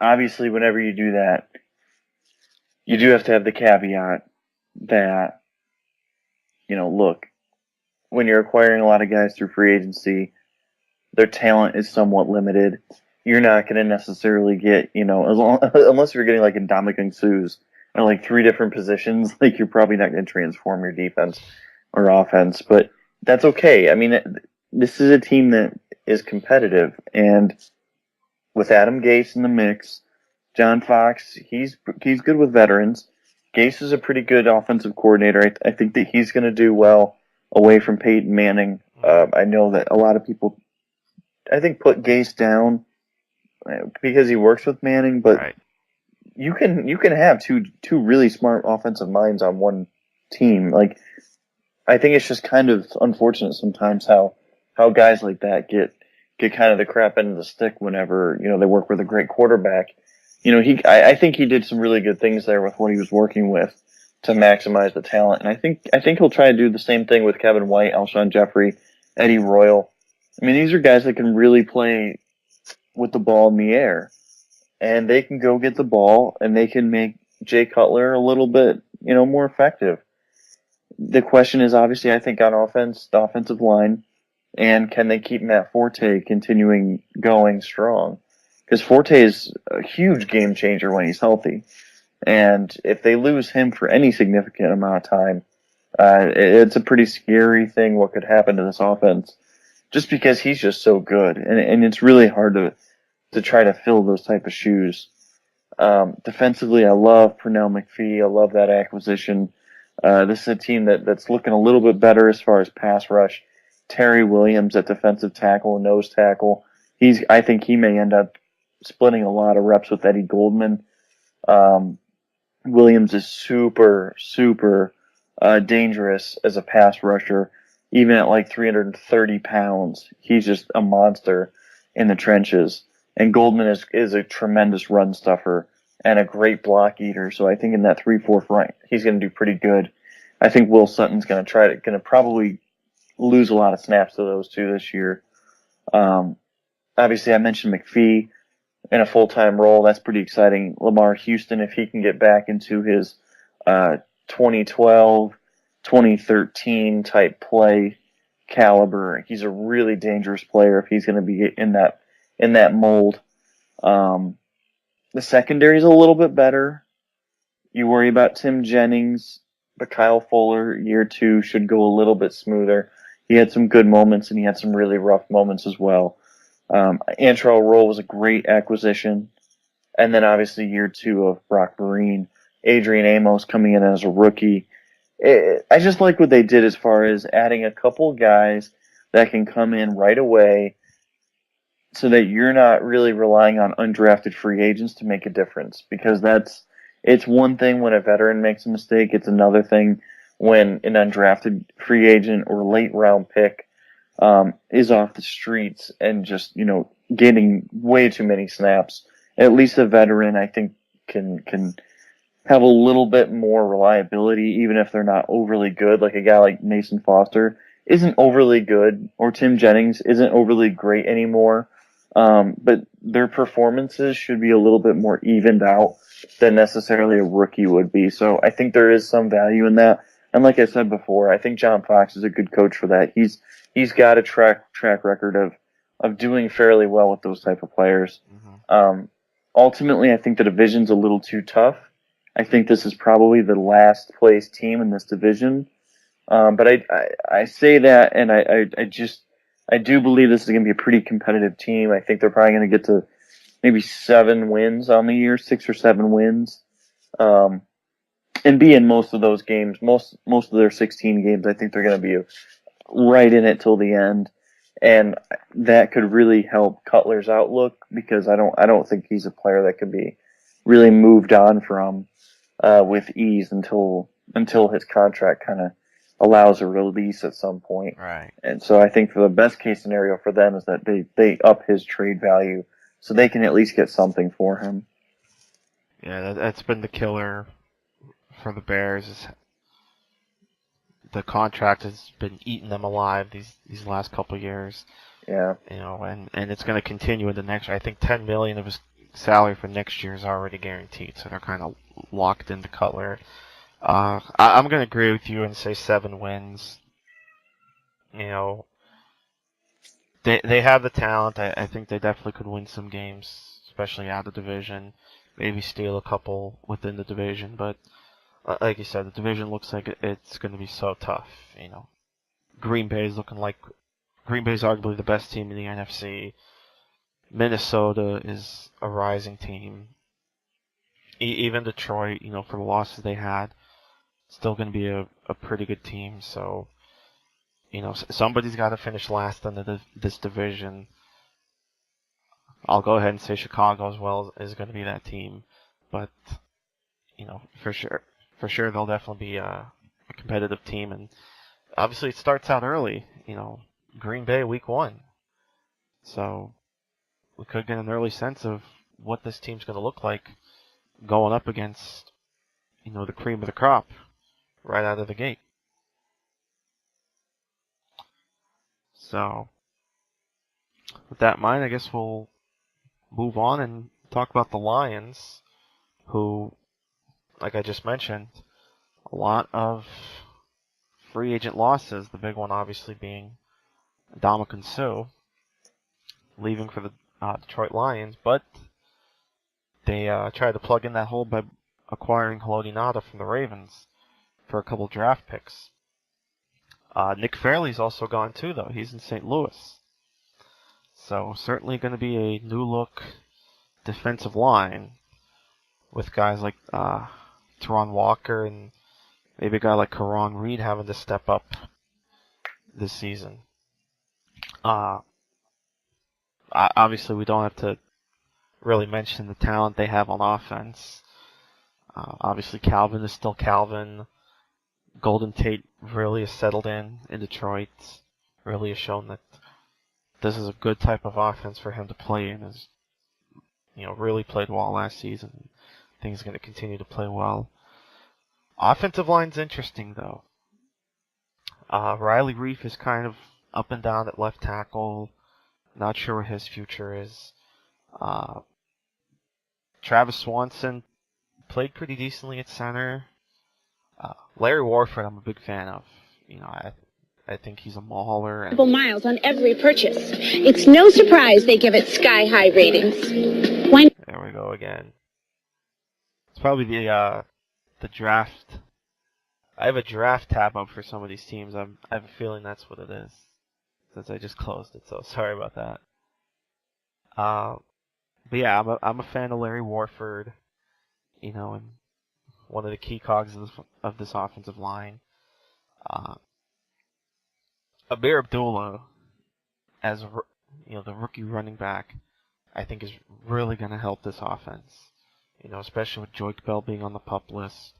obviously, whenever you do that, you do have to have the caveat that, look, when you're acquiring a lot of guys through free agency, their talent is somewhat limited. You're not going to necessarily get, unless you're getting like Ndamukong Suh's or like three different positions, like you're probably not going to transform your defense or offense. But that's okay. I mean, this is a team that is competitive, and with Adam Gase in the mix, John Fox, he's good with veterans. Gase is a pretty good offensive coordinator. I think that he's going to do well away from Peyton Manning. I know that a lot of people, I think, put Gase down because he works with Manning, but right. you can have two really smart offensive minds on one team. Like, I think it's just kind of unfortunate sometimes how guys like that get kind of the crap end of the stick whenever they work with a great quarterback. I think he did some really good things there with what he was working with to maximize the talent, and I think he'll try to do the same thing with Kevin White, Alshon Jeffrey, Eddie Royal. I mean, these are guys that can really play with the ball in the air, and they can go get the ball, and they can make Jay Cutler a little bit, more effective. The question is obviously, I think, on offense, the offensive line And can they keep Matt Forte continuing going strong? Because Forte is a huge game changer when he's healthy. And if they lose him for any significant amount of time, it's a pretty scary thing what could happen to this offense. Just because he's just so good. And it's really hard to try to fill those type of shoes. Defensively, I love Pernell McPhee. I love that acquisition. This is a team that's looking a little bit better as far as pass rush. Terry Williams at defensive tackle and nose tackle. I think he may end up splitting a lot of reps with Eddie Goldman. Williams is super, super dangerous as a pass rusher. Even at like 330 pounds, he's just a monster in the trenches. And Goldman is a tremendous run stuffer and a great block eater. So I think in that 3-4 front, he's going to do pretty good. I think Will Sutton's going to probably lose a lot of snaps to those two this year. Obviously, I mentioned McPhee in a full-time role. That's pretty exciting. Lamar Houston, if he can get back into his 2012, 2013 type play caliber, he's a really dangerous player if he's going to be in that mold. The secondary is a little bit better. You worry about Tim Jennings, but Kyle Fuller, year 2, should go a little bit smoother. He had some good moments, and he had some really rough moments as well. Antrell Roll was a great acquisition. And then obviously year 2 of Brock Marine. Adrian Amos coming in as a rookie. I just like what they did as far as adding a couple guys that can come in right away so that you're not really relying on undrafted free agents to make a difference. Because it's one thing when a veteran makes a mistake. It's another thing when an undrafted free agent or late round pick is off the streets and just, getting way too many snaps. At least a veteran, I think, can have a little bit more reliability, even if they're not overly good. Like a guy like Mason Foster isn't overly good, or Tim Jennings isn't overly great anymore. But their performances should be a little bit more evened out than necessarily a rookie would be. So I think there is some value in that. And like I said before, I think John Fox is a good coach for that. He's got a track record of doing fairly well with those type of players. Mm-hmm. Ultimately, I think the division's a little too tough. I think this is probably the last place team in this division. But I say that, and I do believe this is going to be a pretty competitive team. I think they're probably going to get to maybe 7 wins on the year, 6 or 7 wins, and be in most of those games. Most of their 16 games, I think they're going to be right in it till the end, and that could really help Cutler's outlook because I don't think he's a player that could be really moved on from with ease until his contract kind of allows a release at some point. Right. And so I think for the best case scenario for them is that they up his trade value so they can at least get something for him. Yeah, that's been the killer for the Bears. Is the contract has been eating them alive these last couple of years. Yeah. And it's going to continue in the next. I think $10 million of his salary for next year is already guaranteed, so they're kind of locked into Cutler. I'm going to agree with you and say 7 wins. They have the talent. I think they definitely could win some games, especially out of the division. Maybe steal a couple within the division, but like you said, the division looks like it's going to be so tough. Green Bay's arguably the best team in the NFC. Minnesota is a rising team. Even Detroit, for the losses they had, still going to be a pretty good team. So, somebody's got to finish last in this division. I'll go ahead and say Chicago as well is going to be that team. But, for sure they'll definitely be a competitive team. And obviously it starts out early, Green Bay week 1. So we could get an early sense of what this team's going to look like going up against, the cream of the crop right out of the gate. So, with that in mind, I guess we'll move on and talk about the Lions, who, like I just mentioned, a lot of free agent losses, the big one obviously being Ndamukong Suh, leaving for the Detroit Lions, but they tried to plug in that hole by acquiring Haloti Ngata from the Ravens for a couple draft picks. Nick Fairley's also gone too, though. He's in St. Louis. So certainly going to be a new look defensive line with guys like Teron Walker and maybe a guy like Karan Reed having to step up this season. Obviously, we don't have to really mention the talent they have on offense. Obviously, Calvin is still Calvin. Golden Tate really has settled in Detroit. Really has shown that this is a good type of offense for him to play in. Has, really played well last season. I think he's going to continue to play well. Offensive line's interesting, though. Riley Reef is kind of up and down at left tackle. Not sure what his future is. Travis Swanson played pretty decently at center. Larry Warford, I'm a big fan of. I think he's a mauler. And miles on every purchase. It's no surprise they give it sky-high ratings. There we go again. It's probably the draft. I have a draft tab up for some of these teams. I have a feeling that's what it is, since I just closed it. So sorry about that. But yeah, I'm a fan of Larry Warford. And one of the key cogs of this offensive line. Amir Abdullah, as the rookie running back, I think is really going to help this offense. Especially with Joik Bell being on the PUP list.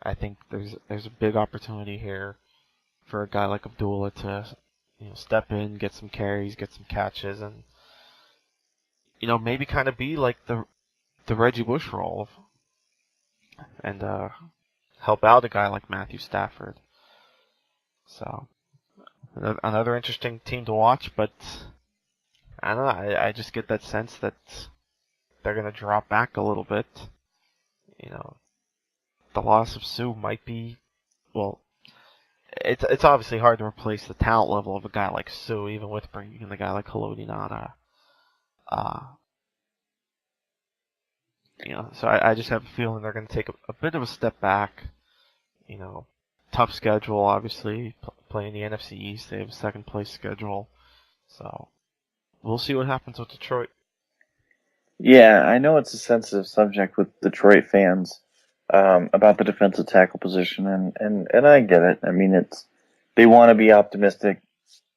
I think there's a big opportunity here for a guy like Abdullah to step in, get some carries, get some catches, and maybe kind of be like the Reggie Bush role, and help out a guy like Matthew Stafford. So another interesting team to watch, but I don't know. I just get that sense that they're going to drop back a little bit. The loss of Suh might be, well, it's obviously hard to replace the talent level of a guy like Suh, even with bringing in a guy like Haloti Ngata. So I just have a feeling they're going to take a bit of a step back. Tough schedule, obviously, playing the NFC East. They have a second place schedule. So we'll see what happens with Detroit. Yeah, I know it's a sensitive subject with Detroit fans about the defensive tackle position, and I get it. I mean, they want to be optimistic.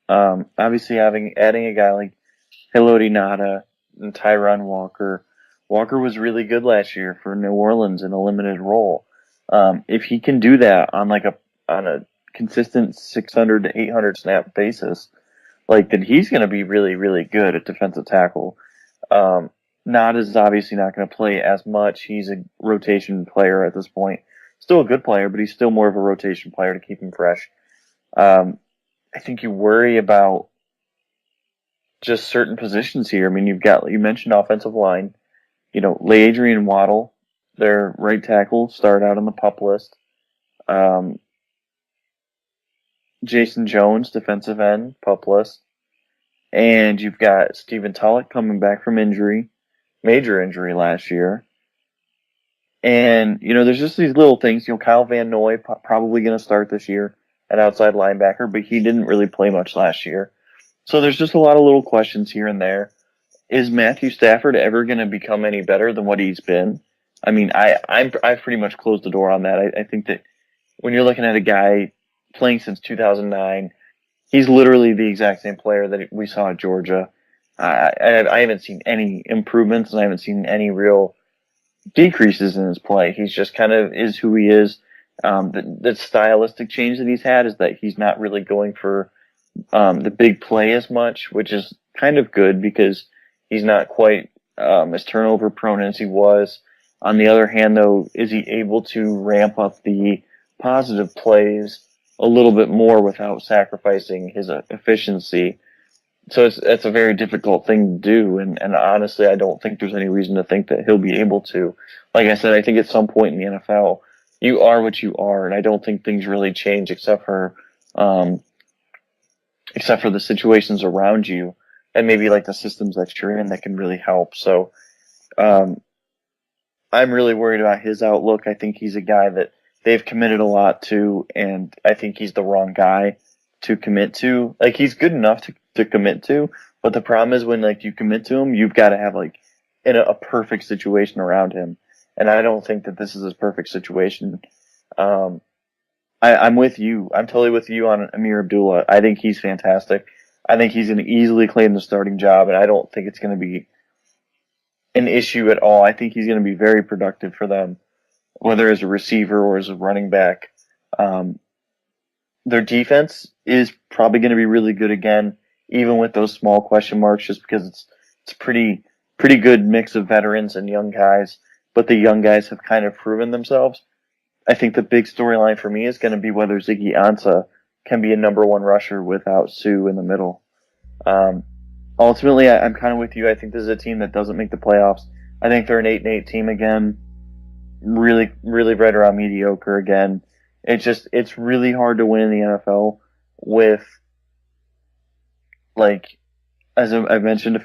Obviously, adding a guy like Haloti Ngata and Tyron Walker. Walker was really good last year for New Orleans in a limited role. If he can do that on a consistent 600 to 800 snap basis, then he's going to be really, really good at defensive tackle. Ngata is obviously not going to play as much. He's a rotation player at this point. Still a good player, but he's still more of a rotation player to keep him fresh. I think you worry about just certain positions here. I mean, you mentioned offensive line. LeAdrian Waddle, their right tackle, started out on the PUP list. Jason Jones, defensive end, PUP list. And you've got Stephen Tulloch coming back from major injury last year. And, there's just these little things. Kyle Van Noy probably going to start this year at outside linebacker, but he didn't really play much last year. So there's just a lot of little questions here and there. Is Matthew Stafford ever going to become any better than what he's been? I mean, I've pretty much closed the door on that. I think that when you're looking at a guy playing since 2009, he's literally the exact same player that we saw at Georgia. I haven't seen any improvements, and I haven't seen any real decreases in his play. He's just kind of is who he is. The stylistic change that he's had is that he's not really going for the big play as much, which is kind of good because he's not quite as turnover prone as he was. On the other hand, though, is he able to ramp up the positive plays a little bit more without sacrificing his efficiency? So it's a very difficult thing to do, and honestly, I don't think there's any reason to think that he'll be able to. Like I said, I think at some point in the NFL, you are what you are, and I don't think things really change except for except for the situations around you and maybe like the systems that you're in that can really help. So um, I'm really worried about his outlook. I think he's a guy that they've committed a lot to, and I think he's the wrong guy to commit to. Like, he's good enough to commit to, but the problem is when like you commit to him, you've got to have like a perfect situation around him, and I don't think that this is his perfect situation. Um, I'm with you. I'm totally with you on Amir Abdullah. I think he's fantastic. I think he's going to easily claim the starting job, and I don't think it's going to be an issue at all. I think he's going to be very productive for them, whether as a receiver or as a running back. Um, their defense is probably going to be really good again, even with those small question marks, just because it's pretty good mix of veterans and young guys. But the young guys have kind of proven themselves. I think the big storyline for me is going to be whether Ziggy Ansah can be a number one rusher without Sue in the middle. Um, ultimately, I'm kind of with you. I think this is a team that doesn't make the playoffs. I think they're an 8-8 team again. Really, really right around mediocre again. It's really hard to win in the NFL with, like, as I've mentioned,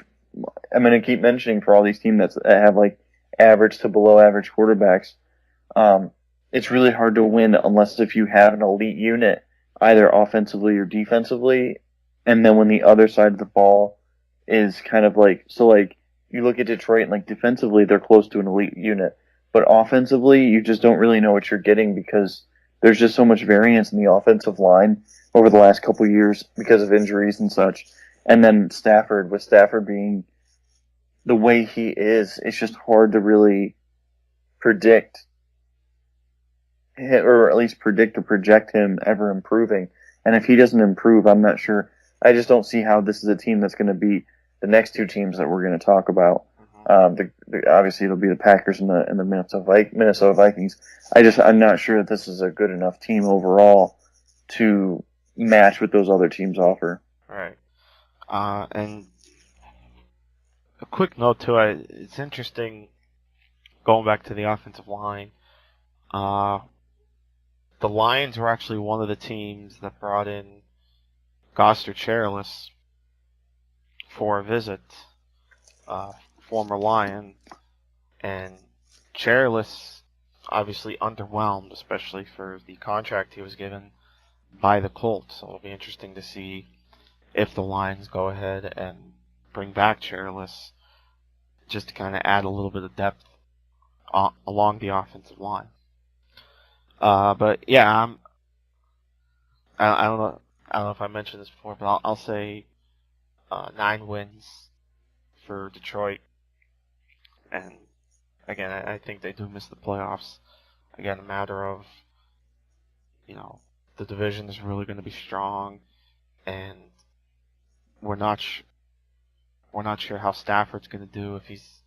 I'm going to keep mentioning for all these teams that have like average to below average quarterbacks. It's really hard to win unless if you have an elite unit, either offensively or defensively. And then when the other side of the ball is kind of like, so like you look at Detroit and like defensively, they're close to an elite unit. But offensively, you just don't really know what you're getting because there's just so much variance in the offensive line over the last couple of years because of injuries and such. And then Stafford, with Stafford being the way he is, it's just hard to really predict, or at least predict or project him ever improving. And if he doesn't improve, I'm not sure. I just don't see how this is a team that's going to beat the next two teams that we're going to talk about. Obviously, it'll be the Packers and the Minnesota Vikings. I'm not sure that this is a good enough team overall to match what those other teams offer. Right. And a quick note too. It's interesting going back to the offensive line. The Lions were actually one of the teams that brought in Goster Cherilus for a visit. Former Lion, and Cherilus obviously underwhelmed, especially for the contract he was given by the Colts. So it'll be interesting to see if the Lions go ahead and bring back Cherilus just to kind of add a little bit of depth along the offensive line. But yeah, I don't know. I don't know if I mentioned this before, but I'll say 9 wins for Detroit. And again, I think they do miss the playoffs. Again, a matter of, the division is really going to be strong, and we're not sure how Stafford's going to do, if he's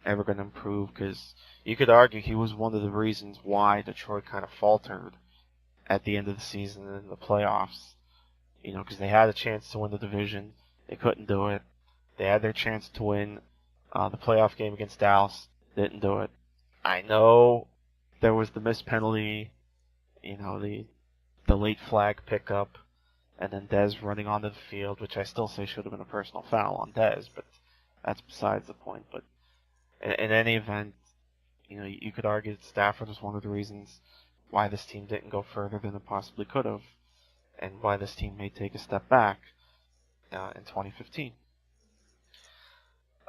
ever going to improve, because you could argue he was one of the reasons why Detroit kind of faltered at the end of the season and in the playoffs. Because they had a chance to win the division, they couldn't do it. They had their chance to win the playoff game against Dallas, didn't do it. I know there was the missed penalty, the late flag pickup, and then Dez running onto the field, which I still say should have been a personal foul on Dez, but that's besides the point. But in any event, you could argue that Stafford was one of the reasons why this team didn't go further than it possibly could have, and why this team may take a step back in 2015.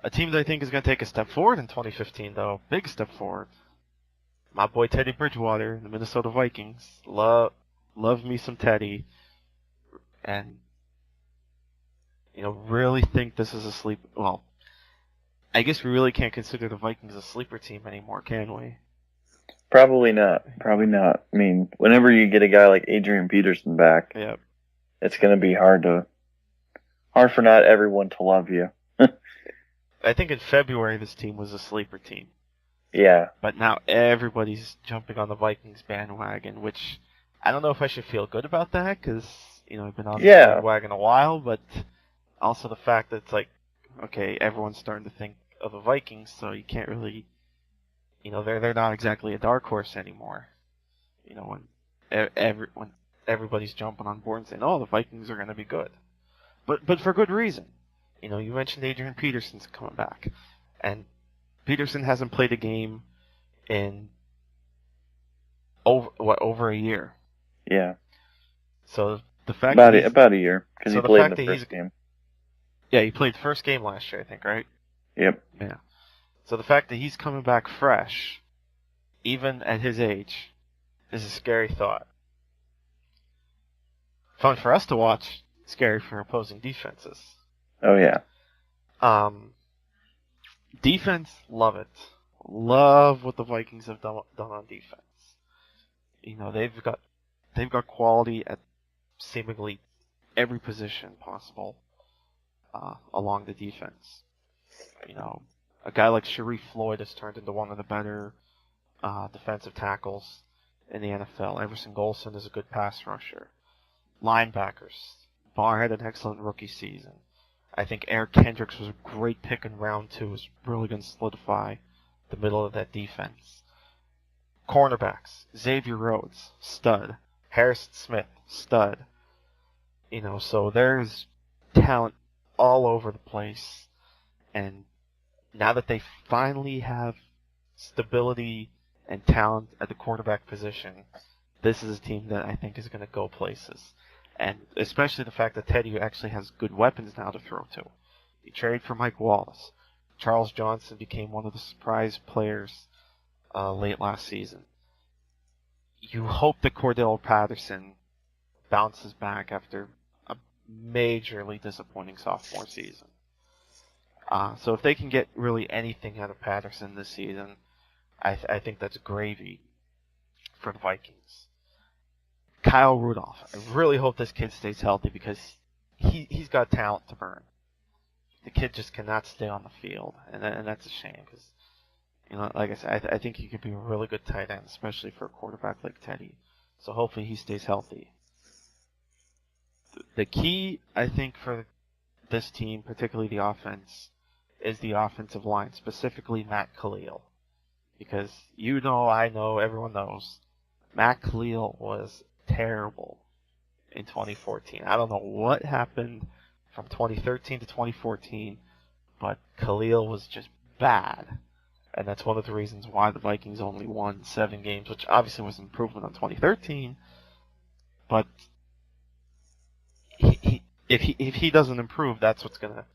A team that I think is going to take a step forward in 2015, though, big step forward. My boy Teddy Bridgewater, the Minnesota Vikings. Love me some Teddy. And, really think this is a sleep. Well, I guess we really can't consider the Vikings a sleeper team anymore, can we? Probably not. Probably not. I mean, whenever you get a guy like Adrian Peterson back, Yep. It's going to be hard for not everyone to love you. I think in February this team was a sleeper team. Yeah. But now everybody's jumping on the Vikings bandwagon, which I don't know if I should feel good about that, because, I've been on the bandwagon a while, but also the fact that it's like, okay, everyone's starting to think of the Vikings, so you can't really, they're not exactly a dark horse anymore. When everybody's jumping on board and saying, oh, the Vikings are going to be good. but for good reason. You know, you mentioned Adrian Peterson's coming back, and Peterson hasn't played a game in over a year. Yeah. So the fact about a year because so he played in fact the that first game. Yeah, he played the first game last year, I think, right? Yep. Yeah. So the fact that he's coming back fresh, even at his age, is a scary thought. Fun for us to watch, scary for opposing defenses. Oh yeah. Defense, love it. Love what the Vikings have done on defense. You know, they've got quality at seemingly every position possible along the defense. You know, a guy like Sharif Floyd has turned into one of the better defensive tackles in the NFL. Everson Golson is a good pass rusher. Linebackers. Barr had an excellent rookie season. I think Eric Kendricks was a great pick in round 2. Is really going to solidify the middle of that defense. Cornerbacks. Xavier Rhodes, stud. Harrison Smith, stud. You know, so there's talent all over the place. And now that they finally have stability and talent at the quarterback position, this is a team that I think is going to go places. And especially the fact that Teddy actually has good weapons now to throw to. He traded for Mike Wallace. Charles Johnson became one of the surprise players late last season. You hope that Cordell Patterson bounces back after a majorly disappointing sophomore season. So if they can get really anything out of Patterson this season, I think that's gravy for the Vikings. Kyle Rudolph. I really hope this kid stays healthy because he's got talent to burn. The kid just cannot stay on the field, and that's a shame because, you know, like I said, I think he could be a really good tight end, especially for a quarterback like Teddy. So hopefully he stays healthy. The key, I think, for this team, particularly the offense, is the offensive line, specifically Matt Khalil. Because you know, I know, everyone knows, Matt Khalil was terrible in 2014. I don't know what happened from 2013 to 2014, but Khalil was just bad. And that's one of the reasons why the Vikings only won 7 games, which obviously was an improvement on 2013. But if he doesn't improve, that's what's going to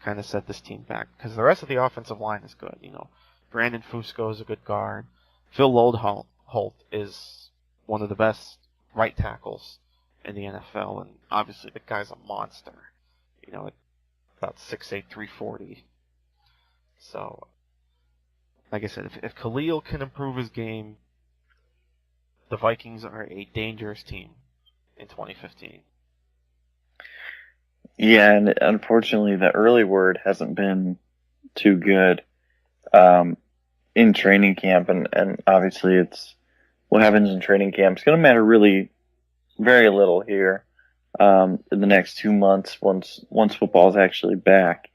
kind of set this team back. Because the rest of the offensive line is good. You know, Brandon Fusco is a good guard. Phil Lodeholt is one of the best right tackles in the NFL, and obviously the guy's a monster. You know, at about 6'8", 340. So, like I said, if Khalil can improve his game, the Vikings are a dangerous team in 2015. Yeah, and unfortunately the early word hasn't been too good in training camp, and obviously it's what happens in training camp is going to matter really very little here in the next 2 months once football is actually back.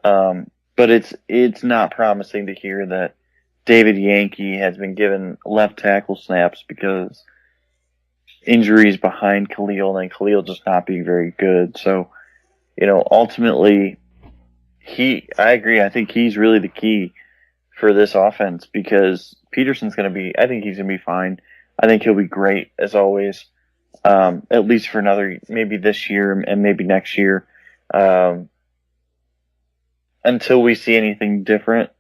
But it's not promising to hear that David Yankee has been given left tackle snaps because injuries behind Khalil and Khalil just not being very good. So, you know, ultimately, I agree. I think he's really the key for this offense because Peterson's going to be, I think he's going to be fine. I think he'll be great as always, at least for another, maybe this year and maybe next year. Until we see anything different,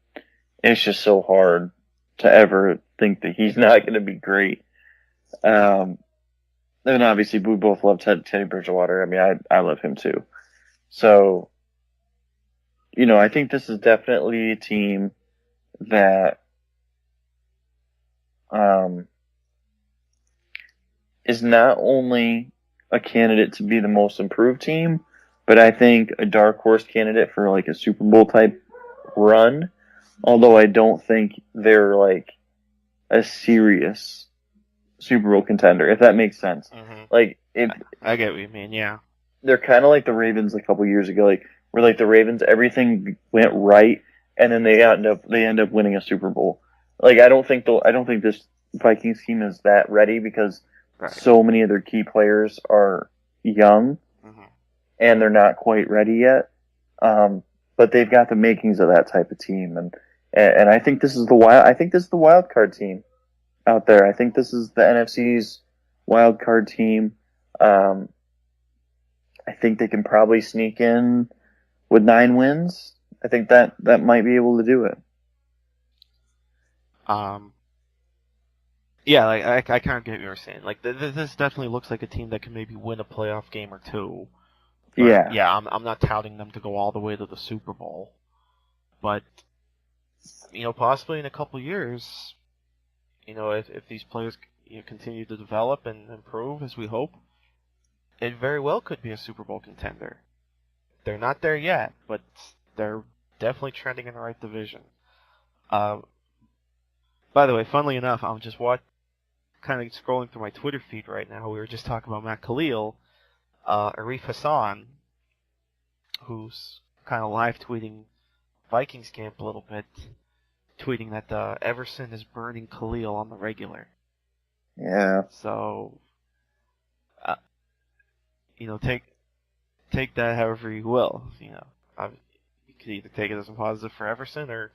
it's just so hard to ever think that he's not going to be great. And obviously we both love Teddy Bridgewater. I mean, I love him too. So, you know, I think this is definitely a team that is not only a candidate to be the most improved team, but I think a dark horse candidate for like a Super Bowl type run. Although I don't think they're like a serious Super Bowl contender, if that makes sense. Mm-hmm. Like, if I get what you mean, yeah. They're kind of like the Ravens a couple years ago, like where like the Ravens, everything went right, and then they end up winning a Super Bowl. Like I don't think this Vikings team is that ready because so many of their key players are young, and they're not quite ready yet. But they've got the makings of that type of team, and I think this is the wild card team out there. I think this is the NFC's wild card team. I think they can probably sneak in with 9 wins. I think that might be able to do it. Yeah, like I kind of get what you're saying. Like this definitely looks like a team that can maybe win a playoff game or two. But, yeah, I'm not touting them to go all the way to the Super Bowl, but possibly in a couple years, if these players continue to develop and improve as we hope, it very well could be a Super Bowl contender. They're not there yet, but they're definitely trending in the right division. By the way, funnily enough, I'm just kind of scrolling through my Twitter feed right now. We were just talking about Matt Khalil. Arif Hassan, who's kind of live tweeting Vikings camp a little bit, tweeting that Everson is burning Khalil on the regular. Yeah. So, take that however you will. You could either take it as a positive for Everson or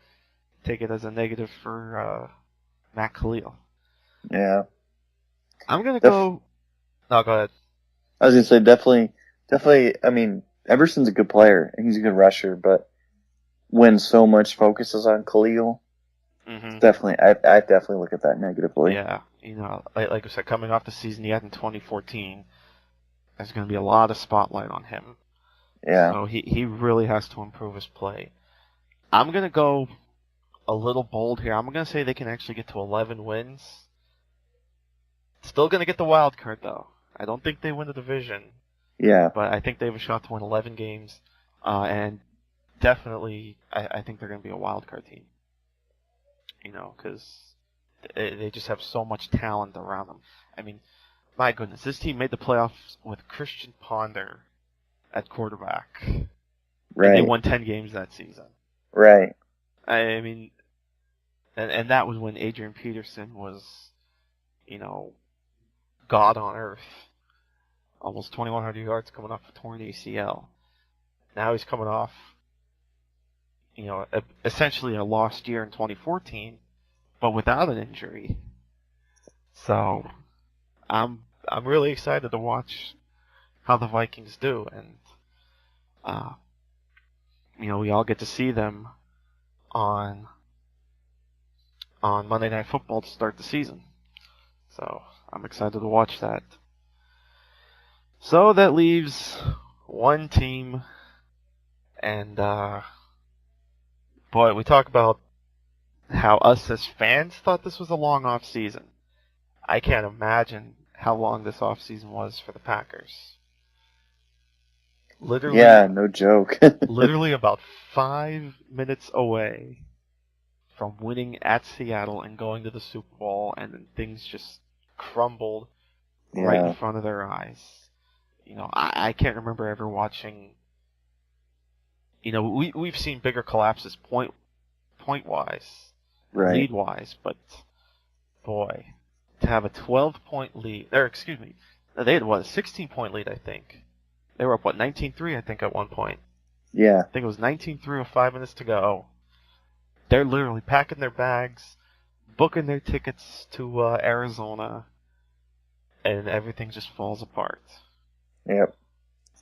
take it as a negative for Matt Khalil. Yeah. I'm gonna go. No, go ahead. I was gonna say definitely. I mean, Everson's a good player and he's a good rusher, but when so much focus is on Khalil, definitely, I definitely look at that negatively. Yeah, like I said, coming off the season he had in 2014, there's going to be a lot of spotlight on him. Yeah. So he really has to improve his play. I'm going to go a little bold here. I'm going to say they can actually get to 11 wins. Still going to get the wild card, though. I don't think they win the division. Yeah. But I think they have a shot to win 11 games. And definitely, I think they're going to be a wild card team. Because they just have so much talent around them. I mean, my goodness, this team made the playoffs with Christian Ponder at quarterback. Right. And they won 10 games that season. Right. I mean, and that was when Adrian Peterson was, God on earth. Almost 2,100 yards coming off a torn ACL. Now he's coming off, essentially a lost year in 2014, but without an injury. So, I'm really excited to watch how the Vikings do, and we all get to see them on Monday Night Football to start the season. So, I'm excited to watch that. So that leaves one team, and boy, we talk about how us as fans thought this was a long off season. I can't imagine how long this off season was for the Packers. Literally, yeah, no joke. literally about 5 minutes away from winning at Seattle and going to the Super Bowl, and then things just crumbled right in front of their eyes. I can't remember ever watching. We've seen bigger collapses point wise, right. lead wise, but boy, to have a 12-point lead, or excuse me, they had a 16-point lead, I think. They were up 19-3, I think, at one point. Yeah. I think it was 19-3 with 5 minutes to go. They're literally packing their bags, booking their tickets to Arizona, and everything just falls apart. Yep.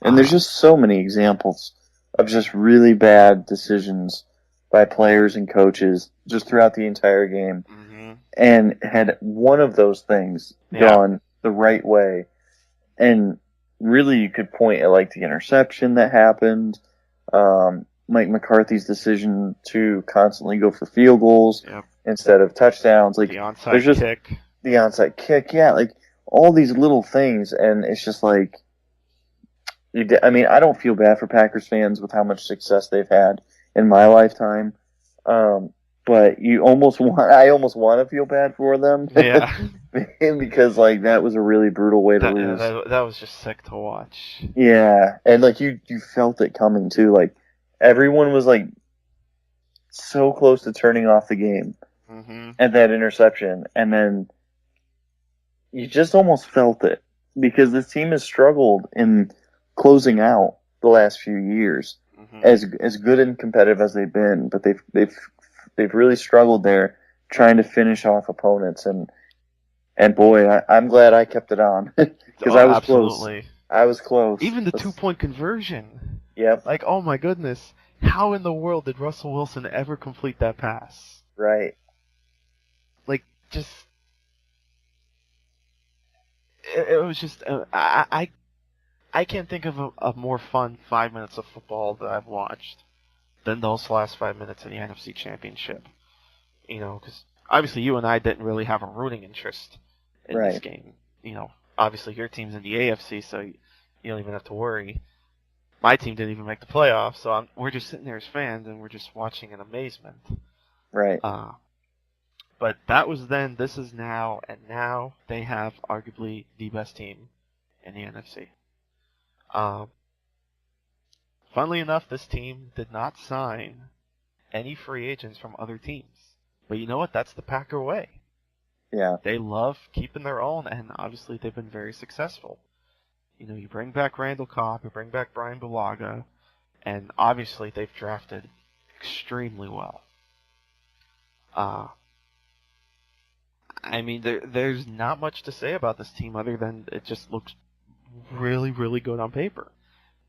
And there's just so many examples of just really bad decisions by players and coaches just throughout the entire game. Mm-hmm. And had one of those things gone the right way, and really you could point at like the interception that happened, Mike McCarthy's decision to constantly go for field goals instead of touchdowns, like the onside kick. The onside kick, like all these little things, and it's just like, I mean, I don't feel bad for Packers fans with how much success they've had in my lifetime, but I almost want to feel bad for them, because like that was a really brutal way to lose. That was just sick to watch. Yeah, and like you felt it coming too. Like everyone was like so close to turning off the game at that interception, and then you just almost felt it because this team has struggled in closing out the last few years, as good and competitive as they've been, but they've really struggled there trying to finish off opponents, and boy, I'm glad I kept it on because I was absolutely close. I was close. Even the 2-point conversion. Yep. Like, oh my goodness, how in the world did Russell Wilson ever complete that pass? Right. Like, just it was just I can't think of a more fun 5 minutes of football that I've watched than those last 5 minutes in the NFC Championship. You know, because obviously you and I didn't really have a rooting interest in this game. You know, obviously your team's in the AFC, so you don't even have to worry. My team didn't even make the playoffs, so we're just sitting there as fans and we're just watching in amazement. Right. But that was then, this is now, and now they have arguably the best team in the NFC. Funnily enough, this team did not sign any free agents from other teams. But you know what? That's the Packer way. Yeah. They love keeping their own, and obviously they've been very successful. You know, you bring back Randall Cobb, you bring back Brian Bulaga, and obviously they've drafted extremely well. I mean, there's not much to say about this team other than it just looks really, really good on paper.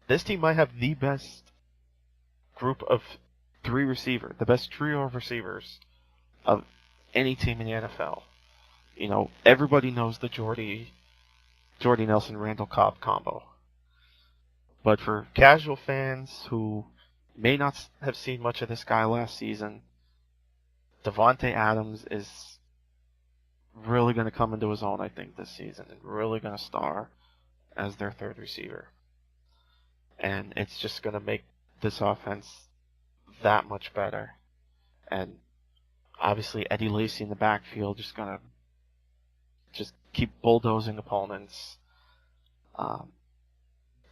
This team might have the best group of three receivers, the best trio of receivers of any team in the NFL. You know, everybody knows the Jordy Nelson, Randall Cobb combo. But for casual fans who may not have seen much of this guy last season, Davante Adams is really going to come into his own, I think, this season, and really going to star as their third receiver. And it's just going to make this offense that much better. And obviously Eddie Lacy in the backfield just going to just keep bulldozing opponents.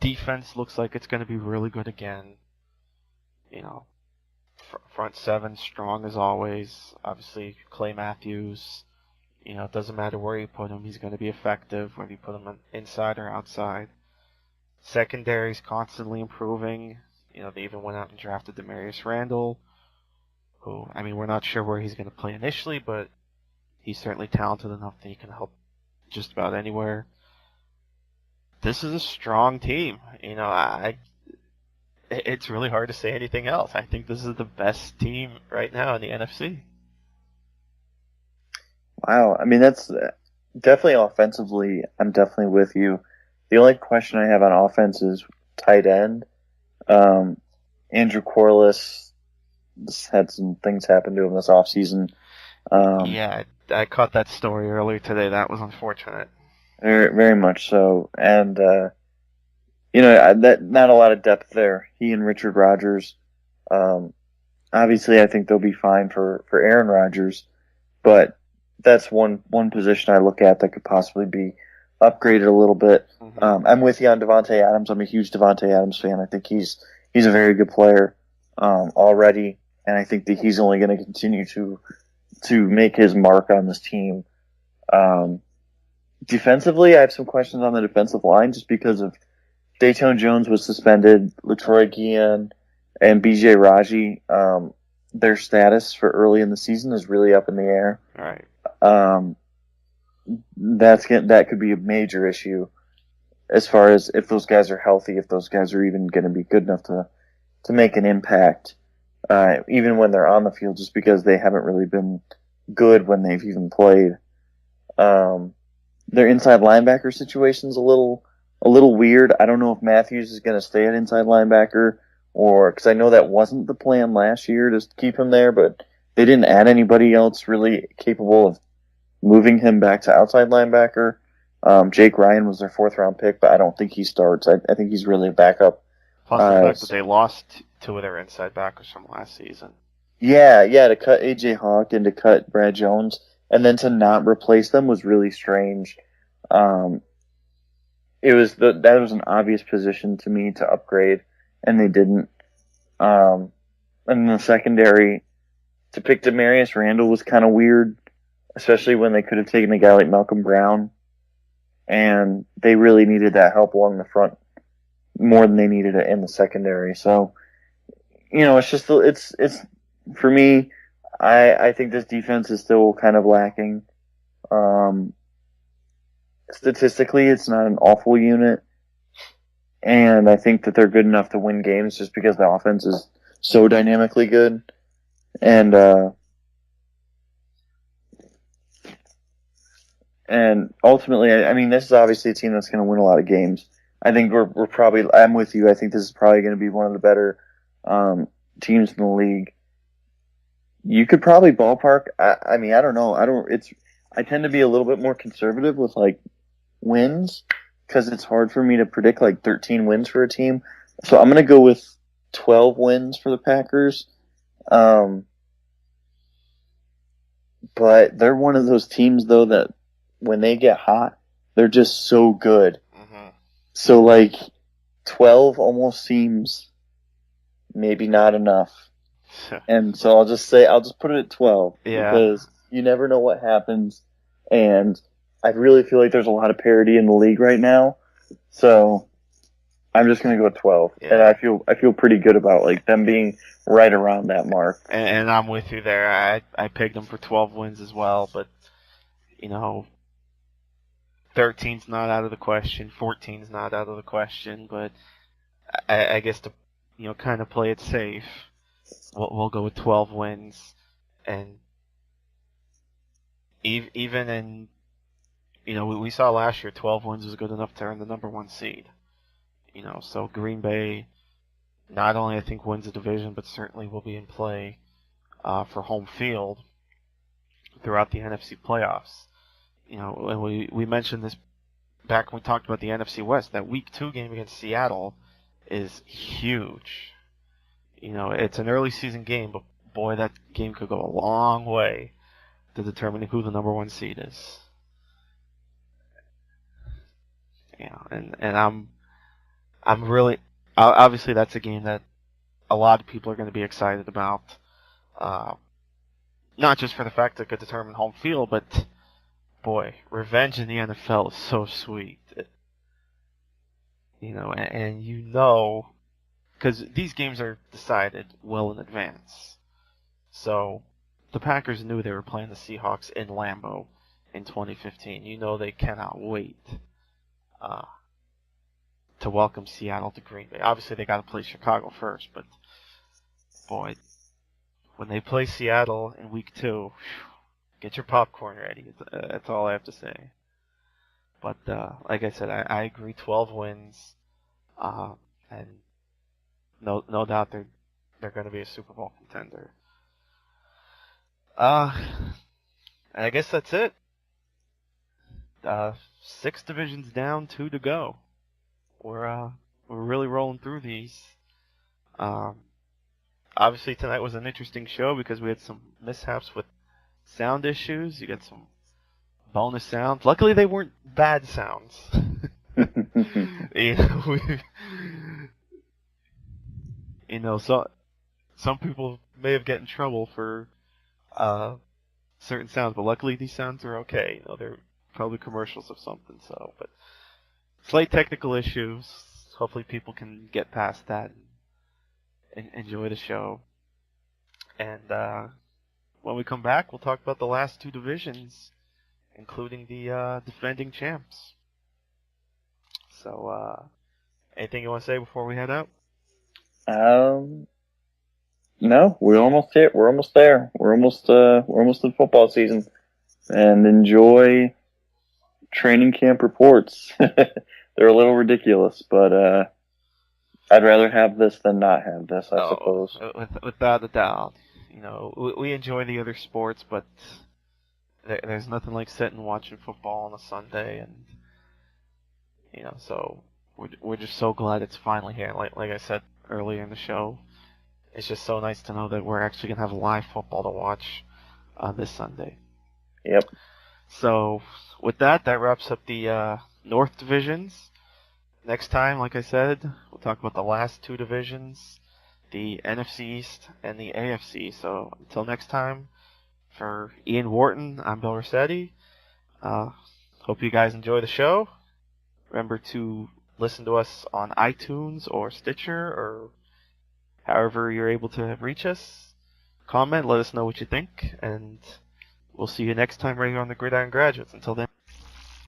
Defense looks like it's going to be really good again. You know, front seven strong as always. Obviously Clay Matthews. You know, it doesn't matter where you put him, he's going to be effective, whether you put him inside or outside. Secondary's constantly improving. You know, they even went out and drafted Demarius Randall, who, I mean, we're not sure where he's going to play initially, but he's certainly talented enough that he can help just about anywhere. This is a strong team. You know, it's really hard to say anything else. I think this is the best team right now in the NFC. Wow, I mean, that's definitely offensively, I'm definitely with you. The only question I have on offense is tight end. Andrew Corliss had some things happen to him this offseason. Yeah, I caught that story earlier today. That was unfortunate. Very, very much so. And, you know, that not a lot of depth there. He and Richard Rodgers. Obviously, I think they'll be fine for Aaron Rodgers, but that's one position I look at that could possibly be upgraded a little bit. Mm-hmm. I'm with you on Davante Adams. I'm a huge Davante Adams fan. I think he's a very good player already, and I think that he's only going to continue to make his mark on this team. Defensively, I have some questions on the defensive line just because of Dayton Jones was suspended, LaTroy Guion, and BJ Raji. Their status for early in the season is really up in the air. All right. That could be a major issue as far as if those guys are healthy, if those guys are even going to be good enough to make an impact, even when they're on the field, just because they haven't really been good when they've even played. Their inside linebacker situation's a little weird. I don't know if Matthews is going to stay at inside linebacker, or because I know that wasn't the plan last year to keep him there, but they didn't add anybody else really capable of moving him back to outside linebacker. Jake Ryan was their 4th-round pick, but I don't think he starts. I think he's really a backup. Plus the fact that they lost 2 of their inside backers from last season. Yeah, to cut A.J. Hawk and to cut Brad Jones, and then to not replace them was really strange. That was an obvious position to me to upgrade, and they didn't. And in the secondary, to pick Demarius Randall was kind of weird, especially when they could have taken a guy like Malcolm Brown, and they really needed that help along the front more than they needed it in the secondary. So, it's just it's for me. I think this defense is still kind of lacking. Statistically, it's not an awful unit, and I think that they're good enough to win games just because the offense is so dynamically good. And ultimately, I mean, this is obviously a team that's going to win a lot of games. I think we're probably. I'm with you. I think this is probably going to be one of the better teams in the league. You could probably ballpark. I mean, I don't know. I tend to be a little bit more conservative with like wins because it's hard for me to predict like 13 wins for a team. So I'm going to go with 12 wins for the Packers. But they're one of those teams though that when they get hot, they're just so good. Mm-hmm. So like 12 almost seems maybe not enough. And so I'll just put it at 12 because you never know what happens. And I really feel like there's a lot of parity in the league right now. So I'm just going to go with 12. Yeah. And I feel pretty good about like them being right around that mark. And I'm with you there. I picked them for 12 wins as well, but 13's not out of the question, 14's not out of the question, but I guess to kind of play it safe, we'll go with 12 wins. And even in we saw last year 12 wins was good enough to earn the number 1 seed. So Green Bay not only I think wins the division, but certainly will be in play for home field throughout the NFC playoffs. And we mentioned this back when we talked about the NFC West. That Week 2 game against Seattle is huge. It's an early season game, but boy, that game could go a long way to determining who the number 1 seed is. And I'm really obviously that's a game that a lot of people are going to be excited about. Not just for the fact that it could determine home field, but boy, revenge in the NFL is so sweet. Because these games are decided well in advance. So the Packers knew they were playing the Seahawks in Lambeau in 2015. They cannot wait to welcome Seattle to Green Bay. Obviously, they got to play Chicago first, but boy, when they play Seattle in Week 2, get your popcorn ready. That's all I have to say. But like I said, I agree. 12 wins, and no doubt they're going to be a Super Bowl contender. I guess that's it. 6 divisions down, 2 to go. We're really rolling through these. Obviously tonight was an interesting show because we had some mishaps with sound issues. You got some bonus sounds. Luckily they weren't bad sounds. So some people may have gotten in trouble for certain sounds, but luckily these sounds are okay. They're probably commercials of something. But slight technical issues. Hopefully people can get past that and enjoy the show. And when we come back, we'll talk about the last 2 divisions, including the defending champs. So, anything you want to say before we head out? No, we're almost here. We're almost there. We're almost in football season, and enjoy training camp reports. They're a little ridiculous, but I'd rather have this than not have this, I suppose. Without a doubt. We enjoy the other sports, but there's nothing like sitting and watching football on a Sunday, and so we're just so glad it's finally here. Like I said earlier in the show, it's just so nice to know that we're actually gonna have live football to watch this Sunday. Yep. So with that wraps up the North divisions. Next time, like I said, we'll talk about the last 2 divisions, the NFC East and the AFC. So until next time, for Ian Wharton, I'm Bill Rossetti. Hope you guys enjoy the show. Remember to listen to us on iTunes or Stitcher or however you're able to reach us. Comment, let us know what you think, and we'll see you next time right here on the Gridiron Graduates. Until then.